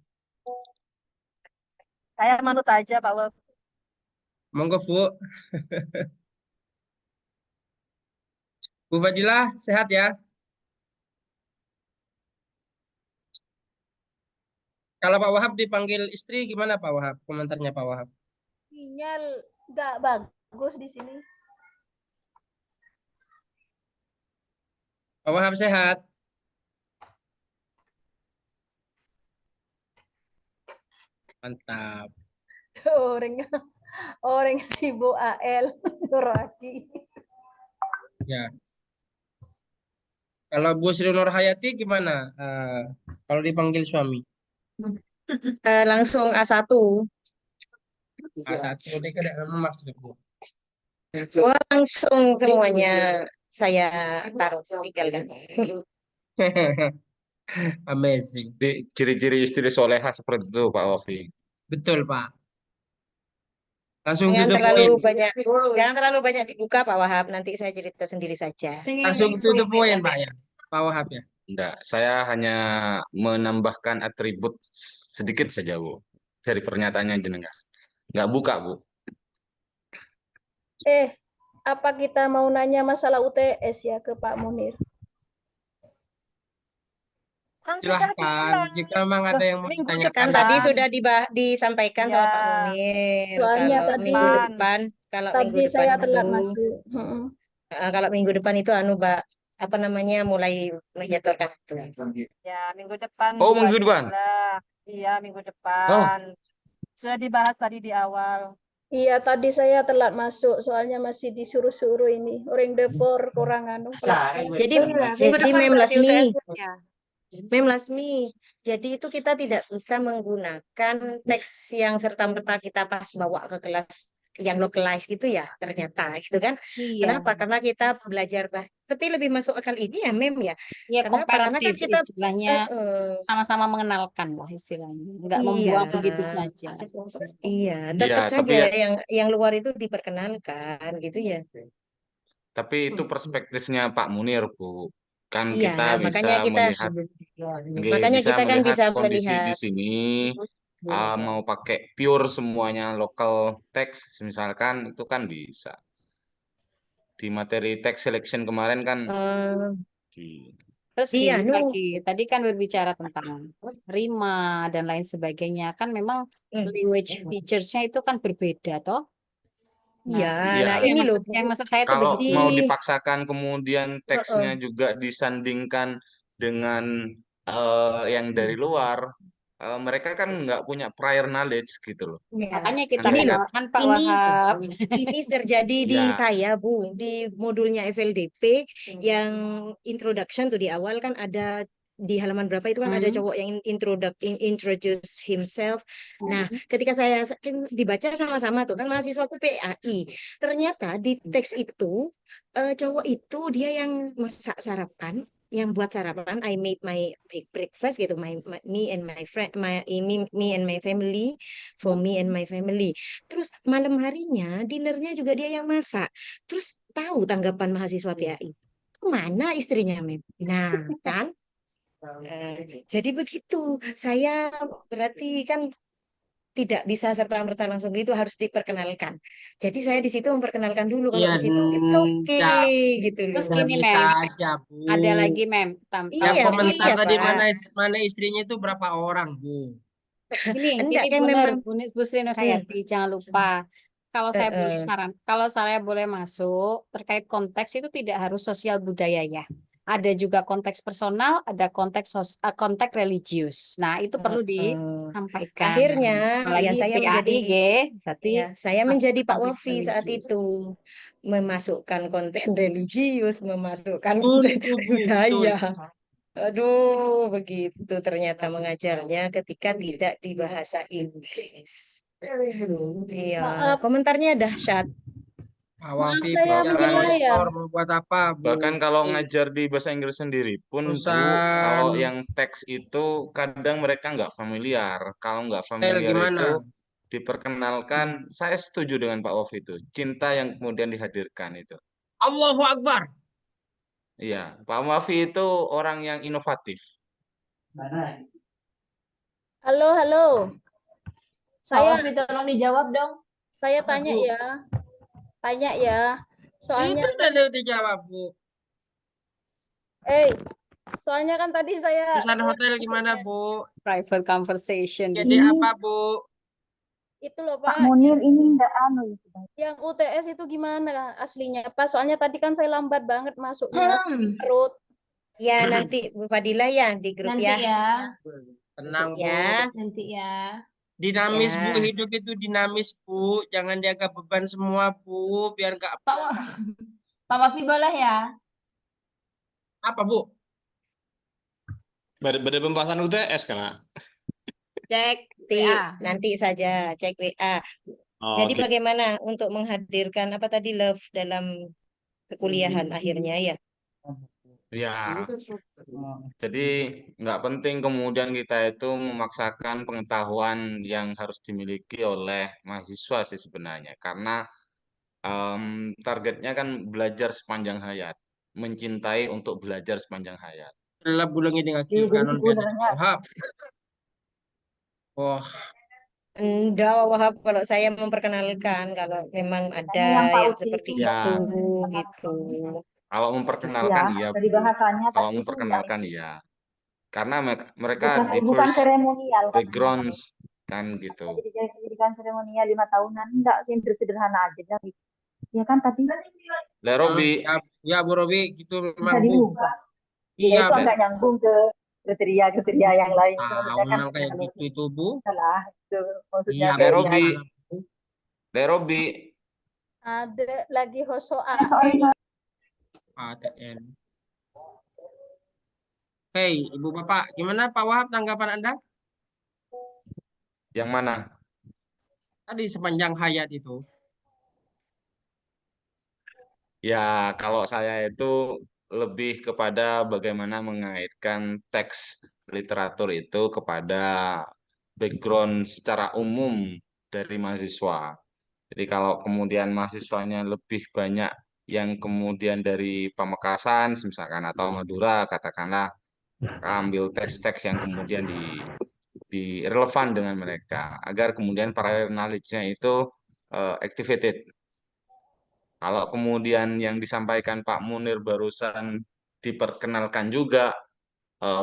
S2: Saya manut aja, Pak Waf.
S6: Monggo Bu. Bu Fadilah sehat ya. Kalau Pak Wahab dipanggil istri gimana Pak Wahab? Komentarnya Pak Wahab.
S7: Sinyal nggak bagus di sini.
S6: Pak Wahab sehat. Mantap.
S7: Orang sibuk AL Nuraki.
S6: Ya. Kalau Bu Sri Nur Hayati gimana? Kalau dipanggil suami?
S5: Langsung A1.
S6: A1 ini kan memang maksud Bu.
S5: Langsung semuanya saya taruh tinggalkan.
S6: Amazing.
S4: Ciri-ciri istri soleha seperti itu Pak Ovi.
S6: Betul Pak. Langsung
S5: Jangan
S6: to the
S5: terlalu
S6: point.
S5: banyak, jangan terlalu banyak dibuka Pak Wahab. Nanti saya cerita sendiri saja.
S6: Langsung to the point Pak ya. Pak Wahab ya.
S4: Enggak, saya hanya menambahkan atribut sedikit saja Bu dari pernyataannya jenengan. Enggak buka Bu.
S7: Apa kita mau nanya masalah UTS ya ke Pak Munir?
S2: Kan sudah
S6: Silahkan,
S2: diulang.
S6: jika memang ada yang mau
S2: Minggu
S5: Kan
S6: ditanyakan
S5: tadi
S2: depan.
S5: sudah disampaikan sama Pak
S2: Ya,
S5: Munir.
S7: Soalnya
S5: Kalau
S7: tadi
S5: minggu
S2: depan.
S5: depan, kalau minggu
S7: tadi
S5: depan
S7: saya
S5: itu,
S7: telat masuk.
S5: kalau minggu depan itu anu Mbak, apa namanya, mulai menyetorkan itu.
S2: Ya, minggu depan
S4: Oh,
S2: 2
S4: minggu depan.
S2: Desember. Iya, minggu
S4: Oh,
S2: depan. Sudah dibahas tadi di awal.
S7: Iya, tadi saya telat masuk, soalnya masih disuruh-suruh ini. Orang depor kurang anu.
S5: Jadi,
S2: Minggu
S5: jadi
S2: depan
S5: Mem
S2: berarti
S5: Lasmi,
S2: UTS-nya.
S5: Mem Lasmi. Jadi itu kita tidak bisa menggunakan teks yang serta-merta kita pas bawa ke kelas yang localized gitu ya, ternyata gitu kan.
S3: Iya,
S5: Kenapa? Karena kita belajar tapi lebih masuk akal ini ya Mem ya.
S3: ya
S5: Kenapa? Karena kan
S3: komparatif
S5: kita
S3: istilahnya, sama-sama mengenalkan lah istilahnya, nggak
S5: iya,
S3: membuang begitu saja.
S5: iya,
S4: iya,
S5: tetap
S4: tapi
S5: saja
S4: ya,
S5: yang luar itu diperkenalkan gitu ya.
S4: tapi itu perspektifnya Pak Munir, Bu. Kan
S5: Iya,
S4: kita bisa
S5: makanya kita
S4: melihat,
S5: makanya
S4: bisa
S5: kita kan
S4: melihat
S5: bisa
S4: kondisi di
S5: melihat.
S4: sini, mau pakai pure semuanya local text, misalkan itu kan bisa. Di materi text selection kemarin kan
S5: eh
S4: di,
S3: Terus
S5: iya,
S3: gini
S5: nu,
S3: lagi, tadi kan berbicara tentang rima dan lain sebagainya, kan memang language features-nya itu kan berbeda, toh? Nah,
S5: iya.
S4: iya,
S5: Nah
S3: yang
S5: ini loh
S3: maksud,
S5: Bu,
S3: yang maksud saya itu
S4: kalau
S3: begini.
S4: mau
S5: di
S4: dipaksakan kemudian teksnya
S5: eh,
S4: juga disandingkan dengan yang dari luar, mereka kan nggak punya prior knowledge gitu loh.
S3: Makanya kita
S5: ini loh,
S3: kenalkan Pak
S5: ini
S3: Wahab.
S5: ini terjadi di
S4: Ya,
S5: saya Bu, di modulnya FLDP yang introduction tuh di awal kan ada di halaman berapa itu kan ada
S3: Hmm.
S5: cowok yang introduce himself. Nah,
S3: Hmm.
S5: ketika saya kan dibaca sama-sama tuh kan mahasiswaku PAI. Ternyata di teks itu cowok itu dia yang masak sarapan, yang buat sarapan. I made my breakfast gitu, me and my friend, me and my family, for me and my family. Terus malam harinya dinernya juga dia yang masak. Terus tahu tanggapan mahasiswa PAI. Kemana istrinya, Mem? Nah, kan? Jadi begitu. Saya berarti kan tidak bisa serta-merta langsung gitu, harus diperkenalkan. Jadi saya di situ memperkenalkan dulu, kalau
S6: Iya,
S5: di situ it's
S6: ndak
S5: okay gitu
S3: Terus
S5: loh.
S6: ndak
S3: gini,
S6: bisa
S3: Mem,
S6: aja, Bu.
S3: ada lagi, Mem,
S6: Yang
S5: Iya,
S6: komentar
S5: iya
S6: tadi
S5: Pak.
S6: mana istrinya itu berapa orang, Bu?
S5: Enggak
S3: Gini
S5: kan
S3: Bu Nur,
S5: memang
S3: Bu Sri
S5: hmm,
S3: Nurhayati, jangan lupa. Kalau saya boleh
S5: eh,
S3: saran, kalau saya boleh masuk terkait konteks itu tidak harus sosial budaya ya. Ada juga konteks personal, ada konteks religius. Nah, itu perlu
S5: eh.
S3: disampaikan.
S5: Akhirnya ya
S3: Apalagi
S5: saya menjadi
S3: PAI, berarti
S5: ya, saya
S3: masuk
S5: menjadi
S3: ke
S5: Pak
S3: konteks
S5: Wafi saat
S3: religius.
S5: itu, memasukkan konten religius, memasukkan
S6: Untuk itu.
S5: budaya. Aduh, begitu ternyata mengajarnya ketika tidak di bahasa Inggris. Iya,
S7: Maaf,
S5: komentarnya dahsyat.
S7: maaf
S6: Awafi
S7: saya
S4: bahkan
S7: bagaimana ya?
S6: moderator mau buat apa, Bu?
S4: bahkan kalau ngajar di bahasa Inggris sendiri pun, Bu,
S6: Urusan
S4: kalau yang teks itu kadang mereka nggak familiar. Kalau nggak
S6: style
S4: familiar
S6: gimana?
S4: itu diperkenalkan. Saya setuju dengan Pak Wof itu. Cinta yang kemudian dihadirkan itu.
S6: Allahu Akbar.
S4: Iya, Pak Wafi itu orang yang inovatif.
S7: Halo, halo. Saya
S2: tolong dijawab dong.
S7: saya
S6: Apa,
S7: tanya
S6: Bu?
S7: ya. Tanya ya. Soalnya
S6: Itu udah dijawab, Bu.
S7: soalnya kan tadi saya
S6: Urusan
S7: telat
S6: hotel gimana,
S7: masuknya.
S6: Bu?
S3: Private conversation di
S6: Jadi
S3: sini.
S6: apa, Bu?
S7: Itu loh
S2: Pak
S7: Pak,
S2: Munir ini enggak anu itu.
S7: yang UTS itu gimana aslinya Pak? Soalnya tadi kan saya lambat banget masuknya. Perut.
S5: Ya, nanti Bu Fadila ya di grup
S2: Nanti
S5: ya.
S2: ya,
S6: Tenang, Bu.
S5: Ya,
S2: nanti ya.
S6: Dinamis, Bu.
S5: ya.
S6: Hidup itu dinamis, Bu. Jangan dianggap beban semua, Bu. Biar nggak
S2: Pak Wafi boleh ya?
S6: apa, Bu?
S8: Pada pembahasan UTS karena.
S2: Cek
S5: Nanti,
S2: WA.
S5: nanti saja cek WA.
S8: Oh,
S5: Jadi
S8: oke.
S5: bagaimana untuk menghadirkan apa tadi love dalam perkuliahan akhirnya ya?
S4: Ya, jadi nggak penting kemudian kita itu memaksakan pengetahuan yang harus dimiliki oleh mahasiswa sih sebenarnya. Karena targetnya kan belajar sepanjang hayat. Mencintai untuk belajar sepanjang hayat.
S6: Adalah bulan ini ngakikan on Wahab. Oh,
S5: Enggak, Wahab, kalau saya memperkenalkan kalau memang ada yang seperti
S4: Ya,
S5: itu gitu.
S4: kalau memperkenalkan iya, Bu.
S2: bahasanya
S4: Kalau memperkenalkan iya. karena mereka
S2: Bukan
S4: diverse
S2: seremonial kan.
S4: backgrounds kan gitu.
S2: Jadi pendidikan seremonial 5 tahunan enggak sederhana aja gitu. Ya kan tadi
S4: Robi,
S6: Ya Bu Robi gitu
S2: bisa
S6: memang Bu.
S2: diubah. Ya
S6: Iya
S2: itu
S6: Bu.
S2: agak nyambung ke kriteria yang lain.
S6: Tahu
S2: Sebenarnya kan
S6: memang kayak gitu itu Bu.
S2: salah itu maksudnya
S6: Iya
S2: kayak
S4: Robi,
S6: salah, Bu.
S4: Robi,
S7: Ada lagi hoso
S2: sorry.
S6: ATN. Hei Ibu Bapak, gimana Pak Wahab tanggapan Anda?
S4: yang mana?
S6: Tadi sepanjang hayat itu.
S4: Ya, kalau saya itu lebih kepada bagaimana mengaitkan teks literatur itu kepada background secara umum dari mahasiswa. Jadi kalau kemudian mahasiswanya lebih banyak yang kemudian dari Pamekasan, misalkan, atau Madura, katakanlah, ambil teks-teks yang kemudian di relevan dengan mereka, agar kemudian para knowledge-nya itu activated. Kalau kemudian yang disampaikan Pak Munir barusan diperkenalkan juga,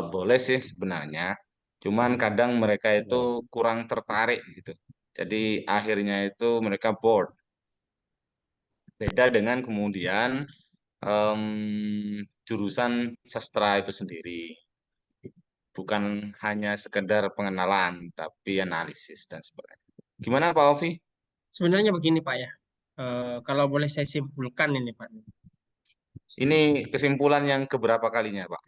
S4: boleh sih sebenarnya. Cuman kadang mereka itu kurang tertarik gitu. Jadi akhirnya itu mereka bored. Beda dengan kemudian jurusan sastra itu sendiri. Bukan hanya sekedar pengenalan, tapi analisis dan sebagainya. Gimana Pak Ovi?
S6: Sebenarnya begini Pak ya. Kalau boleh saya simpulkan ini Pak.
S4: Ini kesimpulan yang keberapa kalinya Pak?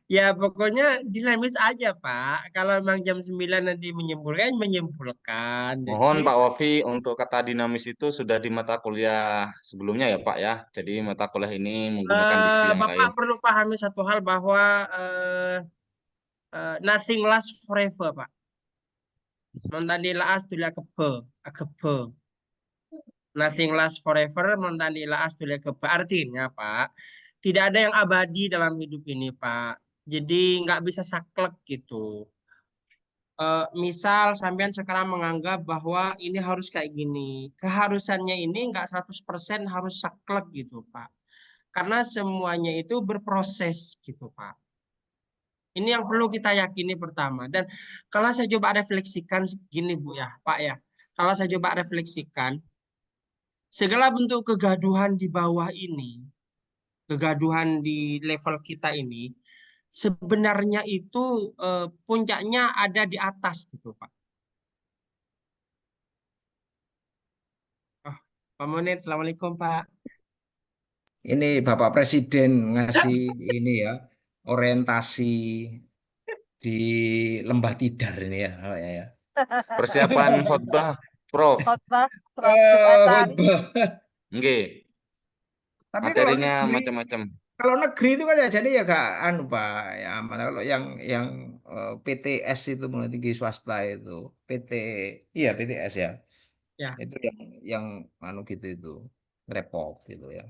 S6: Ya pokoknya dinamis aja Pak. Kalau memang jam 9 nanti menyimpulkan, menyimpulkan.
S4: Mohon
S6: Jadi
S4: Pak Wafi untuk kata dinamis itu sudah di mata kuliah sebelumnya ya Pak ya. Jadi mata kuliah ini menggunakan diksi yang
S6: Bapak
S4: lain.
S6: perlu pahami satu hal bahwa nothing lasts forever Pak. Montandila astulia kebe, akebe. Nothing lasts forever, montandila astulia kebe. Artinya Pak, tidak ada yang abadi dalam hidup ini Pak. Jadi nggak bisa saklek gitu. Misal sampean sekarang menganggap bahwa ini harus kayak gini. Keharusannya ini nggak 100% harus saklek gitu Pak. Karena semuanya itu berproses gitu Pak. Ini yang perlu kita yakini pertama. Dan kalau saya coba refleksikan gini Bu ya, Pak ya. Kalau saya coba refleksikan, segala bentuk kegaduhan di bawah ini, kegaduhan di level kita ini, sebenarnya itu puncaknya ada di atas gitu Pak. Oh, Pak Munir, Assalamualaikum Pak.
S1: Ini Bapak Presiden ngasih ini ya orientasi di Lembah Tidar ini ya, kayaknya ya.
S4: Persiapan khotbah Prof.
S2: Khotbah Jumat hari.
S1: Khotbah.
S4: Nggih.
S1: Tapi kalau
S4: Materinya
S1: negeri,
S4: macam-macam.
S1: kalau negeri itu kan ya jadi ya gak anu Pak ya aman. Kalau yang PTS itu menurut tinggi swasta itu PT iya PTS ya.
S6: Ya,
S1: Itu yang anu gitu itu repot gitu ya.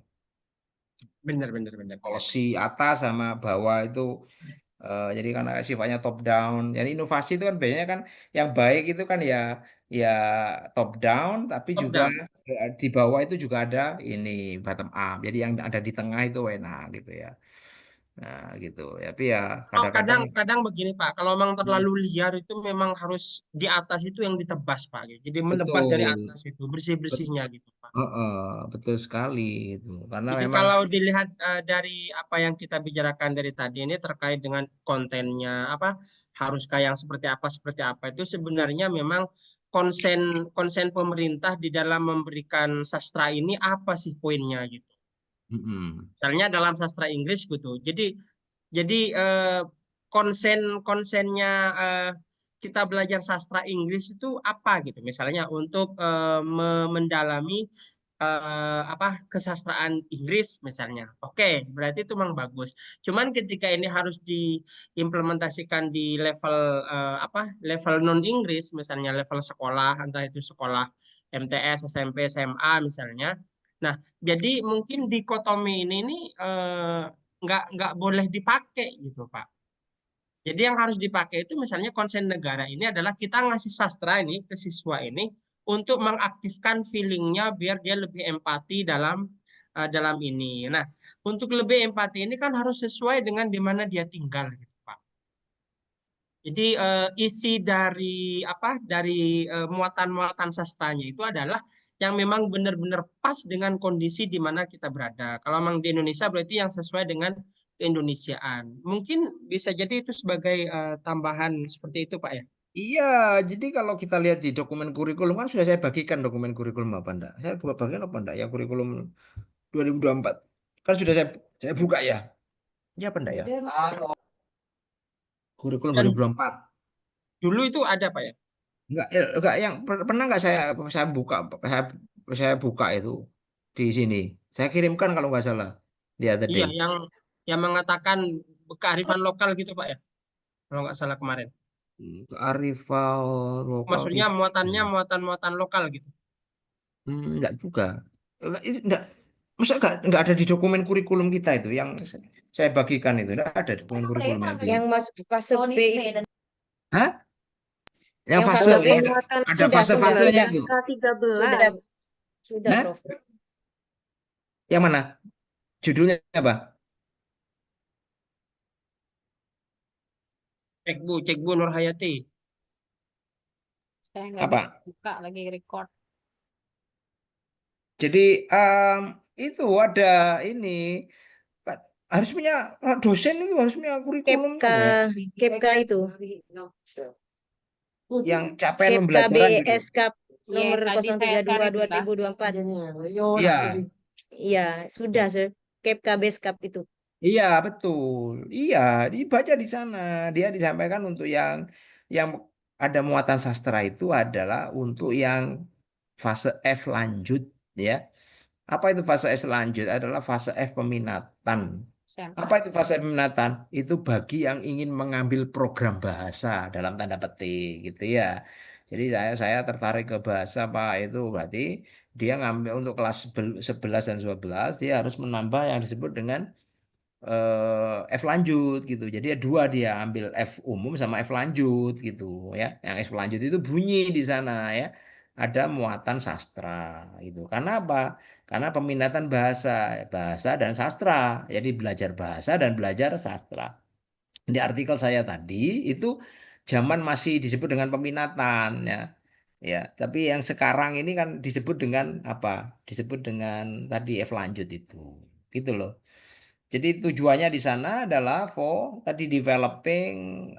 S6: benar benar benar.
S1: Policy atas sama bawah itu jadi karena sifatnya top down. Jadi inovasi itu kan biasanya kan yang baik itu kan ya top down tapi
S6: Top
S1: juga
S6: down.
S1: di bawah itu juga ada ini bottom up. Jadi yang ada di tengah itu enak gitu ya. Nah, gitu. Tapi ya
S6: Oh,
S1: kadang-kadang
S6: kadang begini Pak, kalau memang
S1: hmm,
S6: terlalu liar itu memang harus di atas itu yang ditebas Pak. Jadi menebas dari
S1: betul.
S6: atas itu, bersih-bersihnya gitu Pak.
S1: Heeh, betul sekali itu. Karena
S6: Jadi
S1: memang
S6: kalau dilihat dari apa yang kita bicarakan dari tadi ini terkait dengan kontennya, apa haruskah yang seperti apa itu sebenarnya memang konsen konsen pemerintah di dalam memberikan sastra ini apa sih poinnya gitu.
S1: mm-mm,
S6: Misalnya dalam sastra Inggris gitu. Jadi konsennya kita belajar sastra Inggris itu apa gitu. Misalnya untuk mendalami apa kesastraan Inggris misalnya. Oke, berarti itu memang bagus. Cuman ketika ini harus diimplementasikan di level apa? Level non Inggris misalnya level sekolah, entah itu sekolah MTS, SMP, SMA misalnya. Nah, jadi mungkin dikotomi ini nih nggak boleh dipakai gitu Pak. Jadi yang harus dipakai itu misalnya konsen negara ini adalah kita ngasih sastra ini ke siswa ini untuk mengaktifkan feelingnya biar dia lebih empati dalam ini. Nah, untuk lebih empati ini kan harus sesuai dengan di mana dia tinggal. Gitu. Jadi isi dari apa dari muatan-muatan sastranya itu adalah yang memang benar-benar pas dengan kondisi di mana kita berada. Kalau memang di Indonesia berarti yang sesuai dengan keindonesiaan. Mungkin bisa jadi itu sebagai tambahan seperti itu, Pak ya.
S1: Iya, jadi kalau kita lihat di dokumen kurikulum kan sudah saya bagikan dokumen kurikulum apa enggak? Saya buat bagian apa enggak? Yang kurikulum 2024 kan sudah saya buka ya. Iya apa enggak ya? Kurikulum
S6: Dan
S1: 2024.
S6: dulu itu ada, Pak ya.
S1: Enggak yang pernah enggak saya buka saya buka itu di sini. Saya kirimkan kalau nggak salah. Lihat
S6: Iya,
S1: tadi.
S6: yang mengatakan kearifan lokal gitu, Pak ya. Kalau nggak salah kemarin.
S1: Kearifan lokal
S6: Maksudnya
S1: tidak.
S6: muatannya muatan-muatan lokal gitu.
S1: Enggak juga. Enggak. Masa enggak ada di dokumen kurikulum kita itu yang saya bagikan itu. Enggak ada dokumen kurikulumnya.
S5: Yang masuk fase B itu.
S1: Hah? Yang
S5: Yang
S1: fase
S5: fase B
S1: ada
S5: sudah,
S1: fase-fasenya itu.
S5: sudah,
S1: Hah?
S5: Prof.
S1: Yang mana? Judulnya apa?
S6: Cek Bu Nur Hayati.
S3: Saya nggak
S1: Apa?
S3: bisa buka lagi record.
S1: Jadi itu ada ini harus punya dosen itu harus punya kurikulum
S5: KEPK itu.
S1: yang capaian
S5: KEPK
S1: pembelajaran gitu.
S5: BSK nomor
S3: Iya, tadi saya share itu, Mbak.
S5: 031/2024.
S1: Iya,
S5: Iya, sudah, Sir. KEPK BSK itu.
S1: iya betul. Iya, dibaca di sana. Dia disampaikan untuk yang ada muatan sastra itu adalah untuk yang fase F lanjut ya. Apa itu fase F lanjut? Adalah fase F peminatan.
S3: Sampel.
S1: Apa itu fase peminatan? Itu bagi yang ingin mengambil program bahasa dalam tanda petik gitu ya. Jadi saya tertarik ke bahasa Pak, itu berarti dia ngambil untuk kelas 11 dan 12 dia harus menambah yang disebut dengan F lanjut gitu. Jadi dua dia ambil F umum sama F lanjut gitu ya. Yang F lanjut itu bunyi di sana ya. Ada muatan sastra gitu. Karena apa? Karena peminatan bahasa dan sastra. Jadi belajar bahasa dan belajar sastra. Di artikel saya tadi itu zaman masih disebut dengan peminatan ya. Ya, tapi yang sekarang ini kan disebut dengan apa? Disebut dengan tadi F lanjut itu. Gitu loh. Jadi tujuannya di sana adalah for tadi developing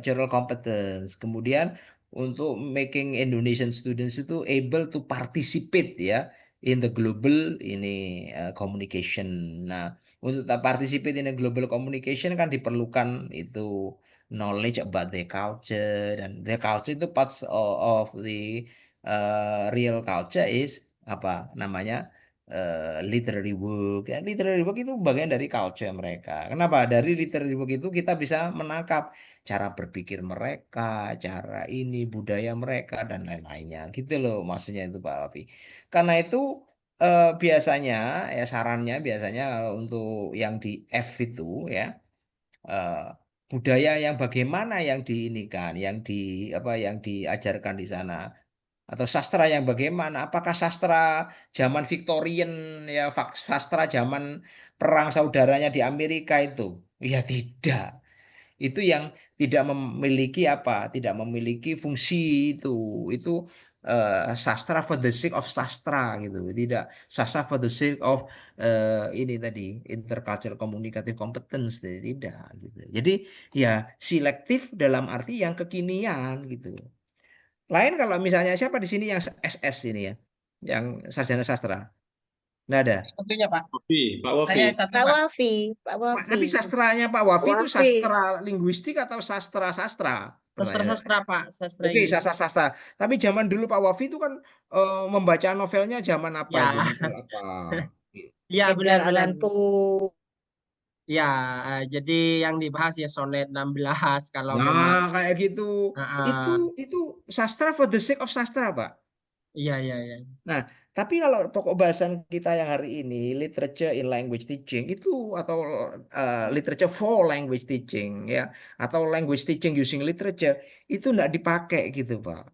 S1: general competence. Kemudian untuk making Indonesian students itu able to participate ya in the global ini communication. Nah, untuk participate in the global communication kan diperlukan itu knowledge about the culture, dan the culture itu parts of the real culture is apa namanya literary work ya. Literary work itu bagian dari culture mereka. Kenapa? Dari literary work itu kita bisa menangkap cara berpikir mereka, cara ini budaya mereka dan lain-lainnya gitu loh, maksudnya itu Pak Wafi. Karena itu biasanya ya sarannya biasanya kalau untuk yang di F itu ya eh, budaya yang bagaimana yang diinikan, yang di apa yang diajarkan di sana, atau sastra yang bagaimana? Apakah sastra zaman Victorian ya, sastra zaman perang saudaranya di Amerika itu? Ya tidak. Itu yang tidak memiliki apa? Tidak memiliki fungsi itu. Itu sastra for the sake of sastra gitu. Tidak sastra for the sake of ini tadi intercultural communicative competence, tidak gitu. Jadi ya selektif dalam arti yang kekinian gitu. Lain kalau misalnya siapa di sini yang SS ini ya, yang sarjana sastra? Nggak ada.
S6: Satunya, Pak.
S8: Pak Wafi.
S6: Saya S1,
S5: Pak
S6: Pak.
S5: Wafi, Pak
S1: Tapi
S5: Wafi.
S1: sastranya Pak Wafi itu
S5: Wafi.
S1: sastra linguistik atau sastra-sastra? Pertanyaan.
S6: Sastra, Pak. Sastra
S1: Oke,
S6: Inggris.
S1: sastra-sastra. Tapi zaman dulu Pak Wafi itu kan membaca novelnya zaman apa
S6: Ya.
S1: itu? Novel apa?
S6: Ya,
S5: Edgar
S6: benar-benar.
S5: Allan Poe.
S6: Ya, jadi yang dibahas ya sonet 16 kalau memang.
S1: Nah, kayak gitu. Itu sastra for the sake of sastra, Pak.
S6: Iya, iya, iya.
S1: Nah, tapi kalau pokok bahasan kita yang hari ini, literature in language teaching itu, atau literature for language teaching ya, atau language teaching using literature, itu enggak dipakai gitu Pak.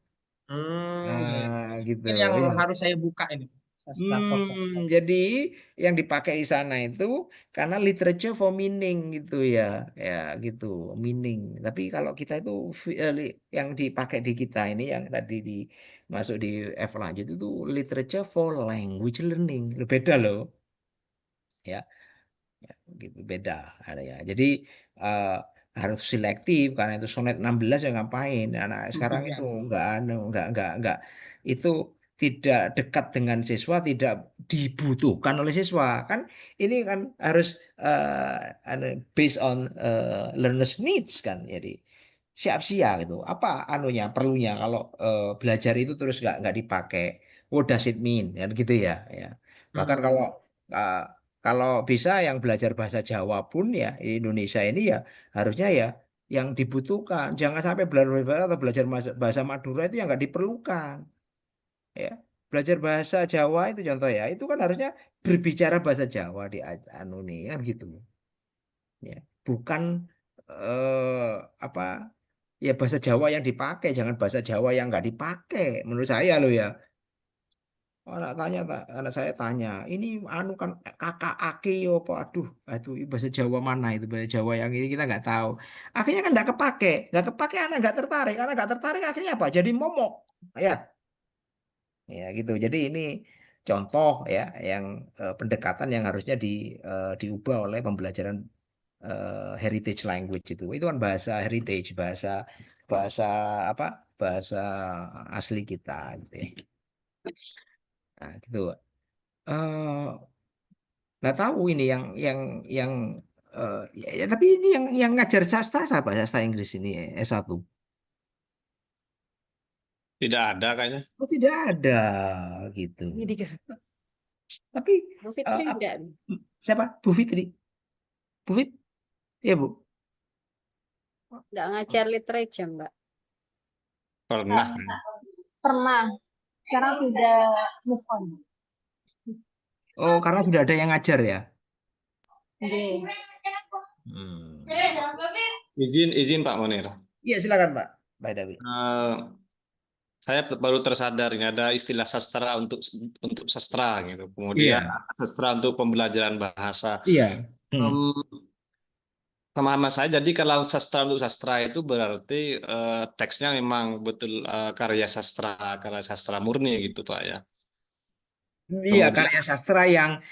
S6: Iya.
S1: Nah, gitu.
S6: Ini yang
S1: Ya.
S6: harus saya buka ini. Sastra for sastra.
S1: Jadi yang dipakai di sana itu karena literature for meaning gitu ya, ya gitu, meaning. Tapi kalau kita itu yang dipakai di kita ini yang tadi masuk di F lanjut itu literature for language learning. Beda loh, ya. Ya, gitu beda ada ya. Jadi eh, harus selektif karena itu sonet 16 ya ngapain. Anak sekarang itu enggak itu tidak dekat dengan siswa, tidak dibutuhkan oleh siswa. Kan ini kan harus based on learners needs kan. Jadi siap-siap gitu. Apa anunya perlunya kalau belajar itu terus nggak dipakai. What does it mean? Kan gitu ya, ya. Bahkan kalau uh, kalau bisa yang belajar bahasa Jawa pun ya di Indonesia ini ya harusnya ya yang dibutuhkan. Jangan sampai belajar atau belajar bahasa Madura itu yang nggak diperlukan. Ya, belajar bahasa Jawa itu contoh ya, itu kan harusnya berbicara bahasa Jawa di anu nih kan gitu. Ya, bukan apa ya bahasa Jawa yang dipakai, jangan bahasa Jawa yang nggak dipakai. Menurut saya loh ya. Anak saya tanya, ini anu kan kakak ake apa? Aduh, bahasa Jawa mana itu bahasa Jawa yang ini kita nggak tahu. Akhirnya kan nggak kepake, anak nggak tertarik akhirnya apa? Jadi momok, ya, ya gitu. Jadi ini contoh ya, yang pendekatan yang harusnya diubah oleh pembelajaran heritage language itu kan bahasa heritage, bahasa bahasa apa? Bahasa asli kita, gitu ya. Nah, gitu. eh nggak tahu ini yang tapi ini yang ngajar sastra siapa? Sastra Inggris ini S1.
S8: Tidak ada kayaknya.
S1: Oh, tidak ada gitu.
S5: Ini kan.
S1: Tapi
S3: Bu Fitri
S1: apa-
S3: enggak.
S1: siapa? Bu Fitri. Bu Fit? Iya, Bu.
S3: Enggak ngajar literature, Mbak.
S8: Pernah.
S2: Pernah. Sekarang sudah move on.
S1: Oh, karena sudah ada yang ngajar ya.
S2: Oke.
S1: Hmm.
S8: Izin Pak Munir.
S1: Iya, silakan, Pak. By the way.
S8: Saya baru tersadar ini ada istilah sastra untuk sastra gitu. Kemudian
S1: Iya.
S8: sastra untuk pembelajaran bahasa.
S1: Iya.
S8: Pemahaman saya jadi kalau sastra untuk sastra itu berarti teksnya memang betul karya sastra murni gitu Pak ya.
S1: Iya,
S8: Kemudian
S1: karya sastra yang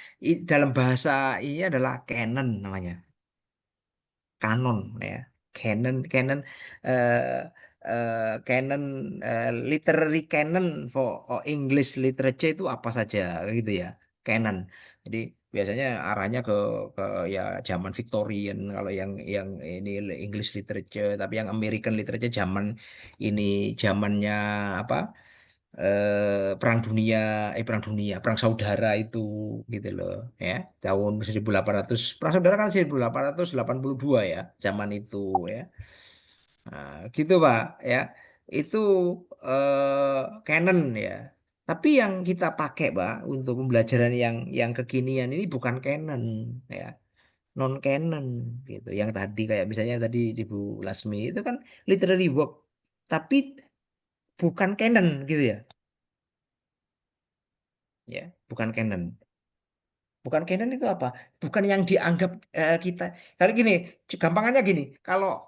S1: dalam bahasa ini adalah canon namanya. Kanon ya. Canon canon literary canon for English literature itu apa saja gitu ya. Canon. Jadi biasanya arahnya ke ya zaman Victorian kalau yang ini English literature, tapi yang American literature zaman ini zamannya apa? Perang dunia, perang saudara itu gitu loh ya. Tahun 1800, perang saudara kan 1882 ya, zaman itu ya. Nah, gitu Pak ya. Itu canon ya. Tapi yang kita pakai Pak untuk pembelajaran yang kekinian ini bukan canon ya, non canon gitu. Yang tadi kayak misalnya tadi di Bu Lasmi itu kan literary work, tapi bukan canon gitu ya. Ya, bukan canon. Bukan canon itu apa? Bukan yang dianggap kita. Kalau gini, gampangannya gini, kalau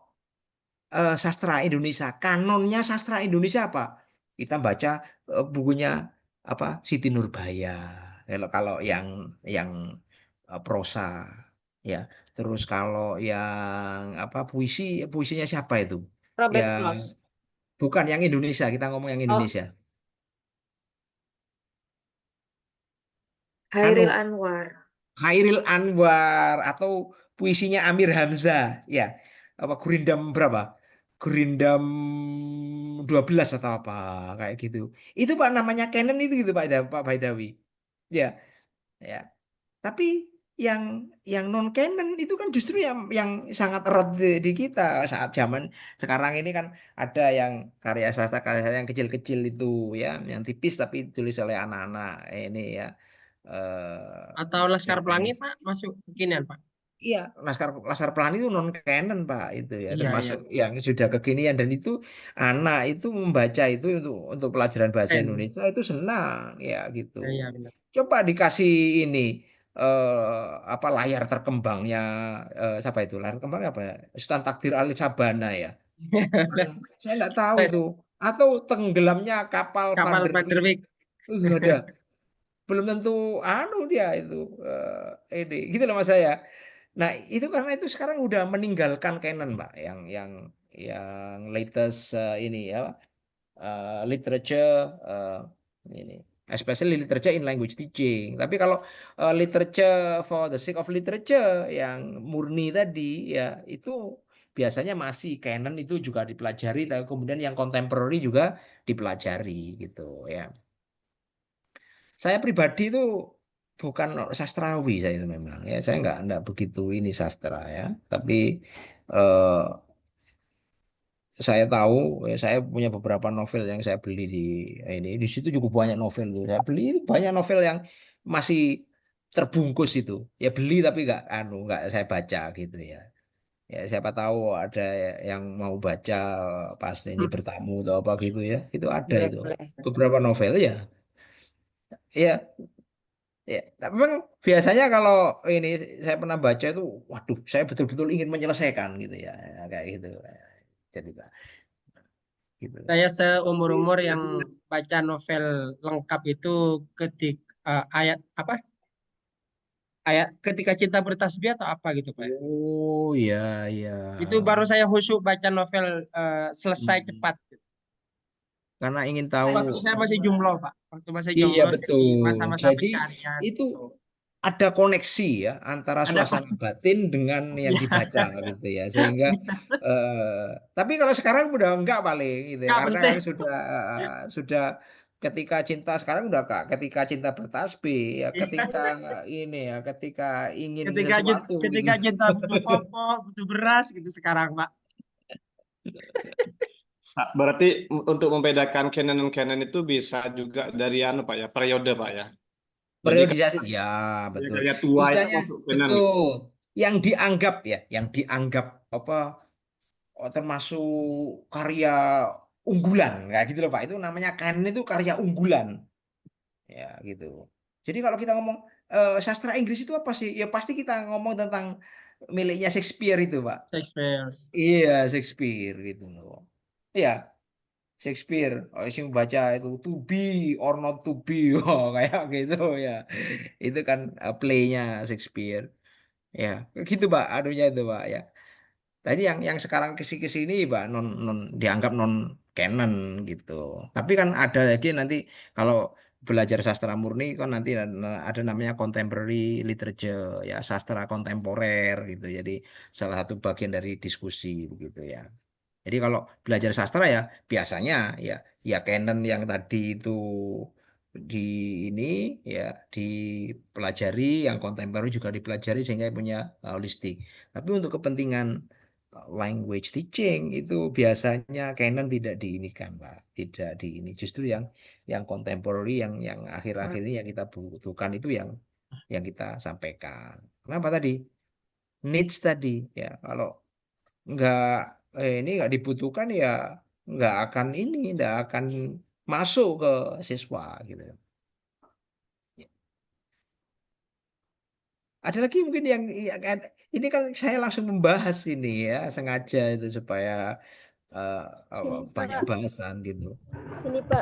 S1: sastra Indonesia, kanonnya sastra Indonesia apa? Kita baca bukunya apa? Siti Nurbaya. Kalau kalau yang prosa, ya. Terus kalau yang apa puisinya siapa itu?
S3: Robert
S1: Yang
S3: Frost.
S1: bukan yang Indonesia, kita ngomong yang Indonesia.
S5: Hairil
S1: Anu,
S5: Anwar.
S1: Khairil Anwar atau puisinya Amir Hamzah ya, apa Gurindam berapa, Gurindam 12 atau apa kayak gitu, itu Pak namanya canon itu gitu Pak Baidawi ya, ya. Tapi yang non canon itu kan justru yang sangat erat di kita saat zaman sekarang ini kan ada yang karya sastra yang kecil-kecil itu ya, yang tipis tapi ditulis oleh anak-anak ini ya,
S6: Atau Laskar Pelangi,
S1: Japanese.
S6: Pak, masuk kekinian, Pak.
S1: Iya, Laskar Pelangi itu non canon Pak itu ya,
S6: Iya,
S1: termasuk
S6: iya.
S1: yang sudah kekinian dan itu anak itu membaca itu untuk pelajaran bahasa
S6: Keren.
S1: Indonesia itu senang ya gitu.
S6: Iya, benar.
S1: Coba dikasih ini apa layar terkembangnya siapa itu? Layar terkembangnya apa ya? Sultan Takdir Ali Sabana ya. Saya nggak tahu
S6: Tes
S1: itu. Atau tenggelamnya kapal Van
S6: kapal
S1: der
S6: Van der
S1: Wijk.
S6: Wijk.
S1: Ada. Belum tentu dia itu ini gitu loh mas saya. Nah itu karena itu sekarang udah meninggalkan Canon Mbak yang latest ini ya literature ini especially literature in language teaching. Tapi kalau literature for the sake of literature yang murni tadi ya itu biasanya masih Canon itu juga dipelajari, tapi kemudian yang contemporary juga dipelajari gitu ya. Saya pribadi itu bukan sastrawi saya itu memang ya, saya nggak begitu ini sastra ya, tapi eh, saya tahu ya, saya punya beberapa novel yang saya beli di situ cukup banyak novel tuh saya beli itu banyak novel yang masih terbungkus itu ya beli tapi nggak saya baca gitu ya. Ya siapa tahu ada yang mau baca pas ini bertamu atau apa gitu ya itu ada
S3: Boleh,
S1: itu
S3: boleh.
S1: beberapa novel ya. Ya, ya, tapi memang biasanya kalau ini saya pernah baca itu, waduh, saya betul-betul ingin menyelesaikan gitu ya, kayak gitu. Jadi gitu.
S6: Saya seumur-umur yang baca novel lengkap itu ayat apa? Ayat ketika cinta bertasbih atau apa gitu Pak.
S1: Oh iya, iya.
S6: Itu baru saya khusyuk baca novel selesai
S1: Hmm.
S6: cepat.
S1: Karena ingin tahu.
S6: Waktu saya masih jomblo Pak. Waktu masih
S1: Iya
S6: jomblo jadi
S1: betul.
S6: masa-masa
S1: Jadi
S6: pencarian
S1: itu
S6: gitu.
S1: ada koneksi ya antara
S6: Ada
S1: suasana batin dengan yang
S6: ya
S1: dibaca gitu ya. Sehingga tapi kalau sekarang udah enggak paling gitu ya
S6: nggak
S1: karena
S6: penting.
S1: sudah ketika cinta sekarang udah Kak, ketika cinta bertasbih ya ketika ini ya ketika ingin sesuatu gitu.
S6: Ketika cinta butuh popok, butuh beras gitu sekarang Pak.
S8: Nah, berarti untuk membedakan Canon dan Canon itu bisa juga dari anu Pak ya, periode Pak ya. Jadi
S1: Periodisasi ya betul.
S8: karya tua itu
S1: Istilahnya
S8: masuk Canon.
S1: betul. Yang dianggap ya, yang dianggap apa termasuk karya unggulan kayak gitu loh Pak. Itu namanya canon itu karya unggulan. Ya gitu. Jadi kalau kita ngomong sastra Inggris itu apa sih? Ya pasti kita ngomong tentang miliknya Shakespeare itu, Pak.
S6: Shakespeare.
S1: Iya, Shakespeare gitu loh. Iya, Shakespeare. Oh, sing baca itu to be or not to be, oh, kayak gitu ya. Itu kan playnya Shakespeare. Ya, gitu Pak. Anunya itu Pak ya. Tadi yang sekarang kesini Pak non non dianggap non canon gitu. Tapi kan ada lagi nanti kalau belajar sastra murni kan nanti ada namanya contemporary literature ya sastra kontemporer gitu. Jadi salah satu bagian dari diskusi begitu ya. Jadi kalau belajar sastra ya biasanya ya canon yang tadi itu di ini ya dipelajari, yang kontemporer juga dipelajari sehingga punya holistik. Tapi untuk kepentingan language teaching itu biasanya canon tidak diinikan, Pak. Tidak di ini. Justru yang contemporary yang akhir-akhir ini yang kita butuhkan itu yang kita sampaikan. Kenapa tadi? Needs tadi ya. Kalau nggak ini nggak dibutuhkan ya nggak akan masuk ke siswa gitu. Ada lagi mungkin ini kan saya langsung membahas ini ya sengaja itu supaya eh,
S7: Ini
S1: banyak
S7: Pak,
S1: bahasan gitu.
S7: ini Pak,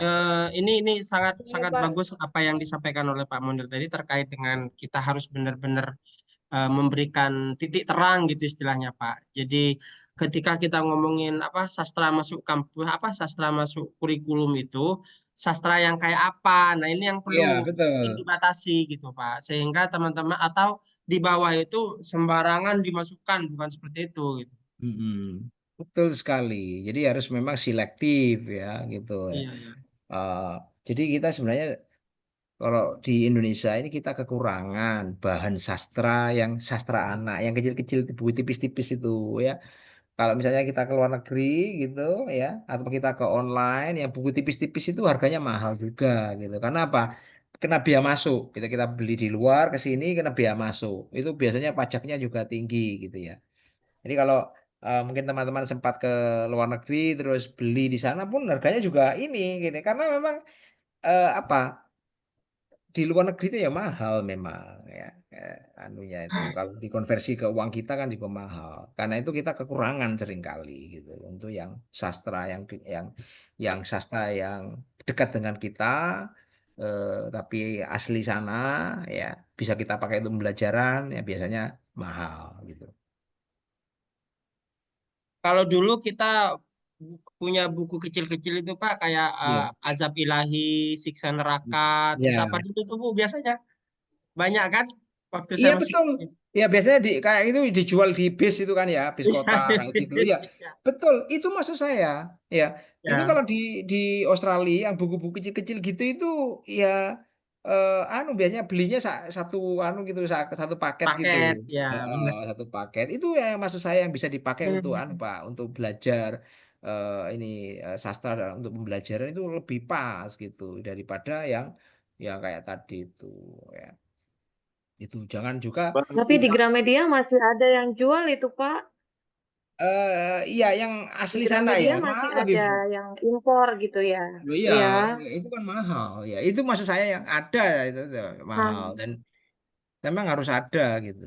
S6: Ini sangat
S7: ini
S6: sangat
S7: Pak.
S6: bagus apa yang disampaikan oleh Pak Munir tadi terkait dengan kita harus benar-benar memberikan titik terang gitu istilahnya Pak. Jadi ketika kita ngomongin apa sastra masuk kampus apa sastra masuk kurikulum itu sastra yang kayak apa. Nah, ini yang perlu
S1: Iya betul.
S6: dibatasi gitu Pak. Sehingga teman-teman atau di bawah itu sembarangan dimasukkan bukan seperti itu gitu.
S1: Mm-mm. Betul sekali. Jadi harus memang selektif ya gitu ya.
S6: Iya, iya.
S1: Eh, jadi kita sebenarnya kalau di Indonesia ini kita kekurangan bahan sastra yang sastra anak yang kecil-kecil buku tipis-tipis itu ya. Kalau misalnya kita ke luar negeri gitu ya, atau kita ke online yang buku tipis-tipis itu harganya mahal juga gitu. Karena apa? Kena biaya masuk. Kita beli di luar ke sini kena biaya masuk. Itu biasanya pajaknya juga tinggi gitu ya. Jadi kalau mungkin teman-teman sempat ke luar negeri terus beli di sana pun harganya juga ini gini. Karena memang apa? di luar negeri itu ya mahal memang ya, anunya itu kalau dikonversi ke uang kita kan juga mahal. Karena itu kita kekurangan seringkali gitu untuk yang sastra yang sastra yang dekat dengan kita, tapi asli sana ya bisa kita pakai untuk pembelajaran ya biasanya mahal gitu.
S6: Kalau dulu kita punya buku kecil-kecil itu Pak, kayak
S1: Iya,
S6: Azab Ilahi, Siksa Neraka, terus apa
S1: ya.
S6: dulu tuh Bu biasanya banyak kan waktu
S1: Iya
S6: saya masih
S1: betul.
S6: kecil.
S1: Ya biasanya kayak itu dijual di bis itu kan ya, bis
S6: Iya,
S1: kota kayak gitu. Ya, betul. Itu maksud saya. Ya, itu
S6: ya,
S1: kalau di Australia yang buku-buku kecil-kecil gitu itu ya anu biasanya belinya satu anu gitu satu paket gitu.
S6: paket ya benar.
S1: Satu paket. Itu ya maksud saya yang bisa dipakai untuk anu
S6: Hmm.
S1: Pak, untuk belajar ini sastra untuk pembelajaran itu lebih pas gitu daripada yang kayak tadi itu ya. Itu jangan juga
S2: Tapi di Gramedia masih ada yang jual itu, Pak.
S1: iya yang
S2: Di
S1: asli sana ya,
S2: Gramedia masih
S1: mahal tapi
S2: ada
S1: Bu.
S2: yang impor gitu ya.
S1: Loh, iya,
S2: Iya.
S1: itu kan mahal ya. Itu maksud saya yang ada itu mahal
S2: Nah,
S1: dan memang harus ada gitu.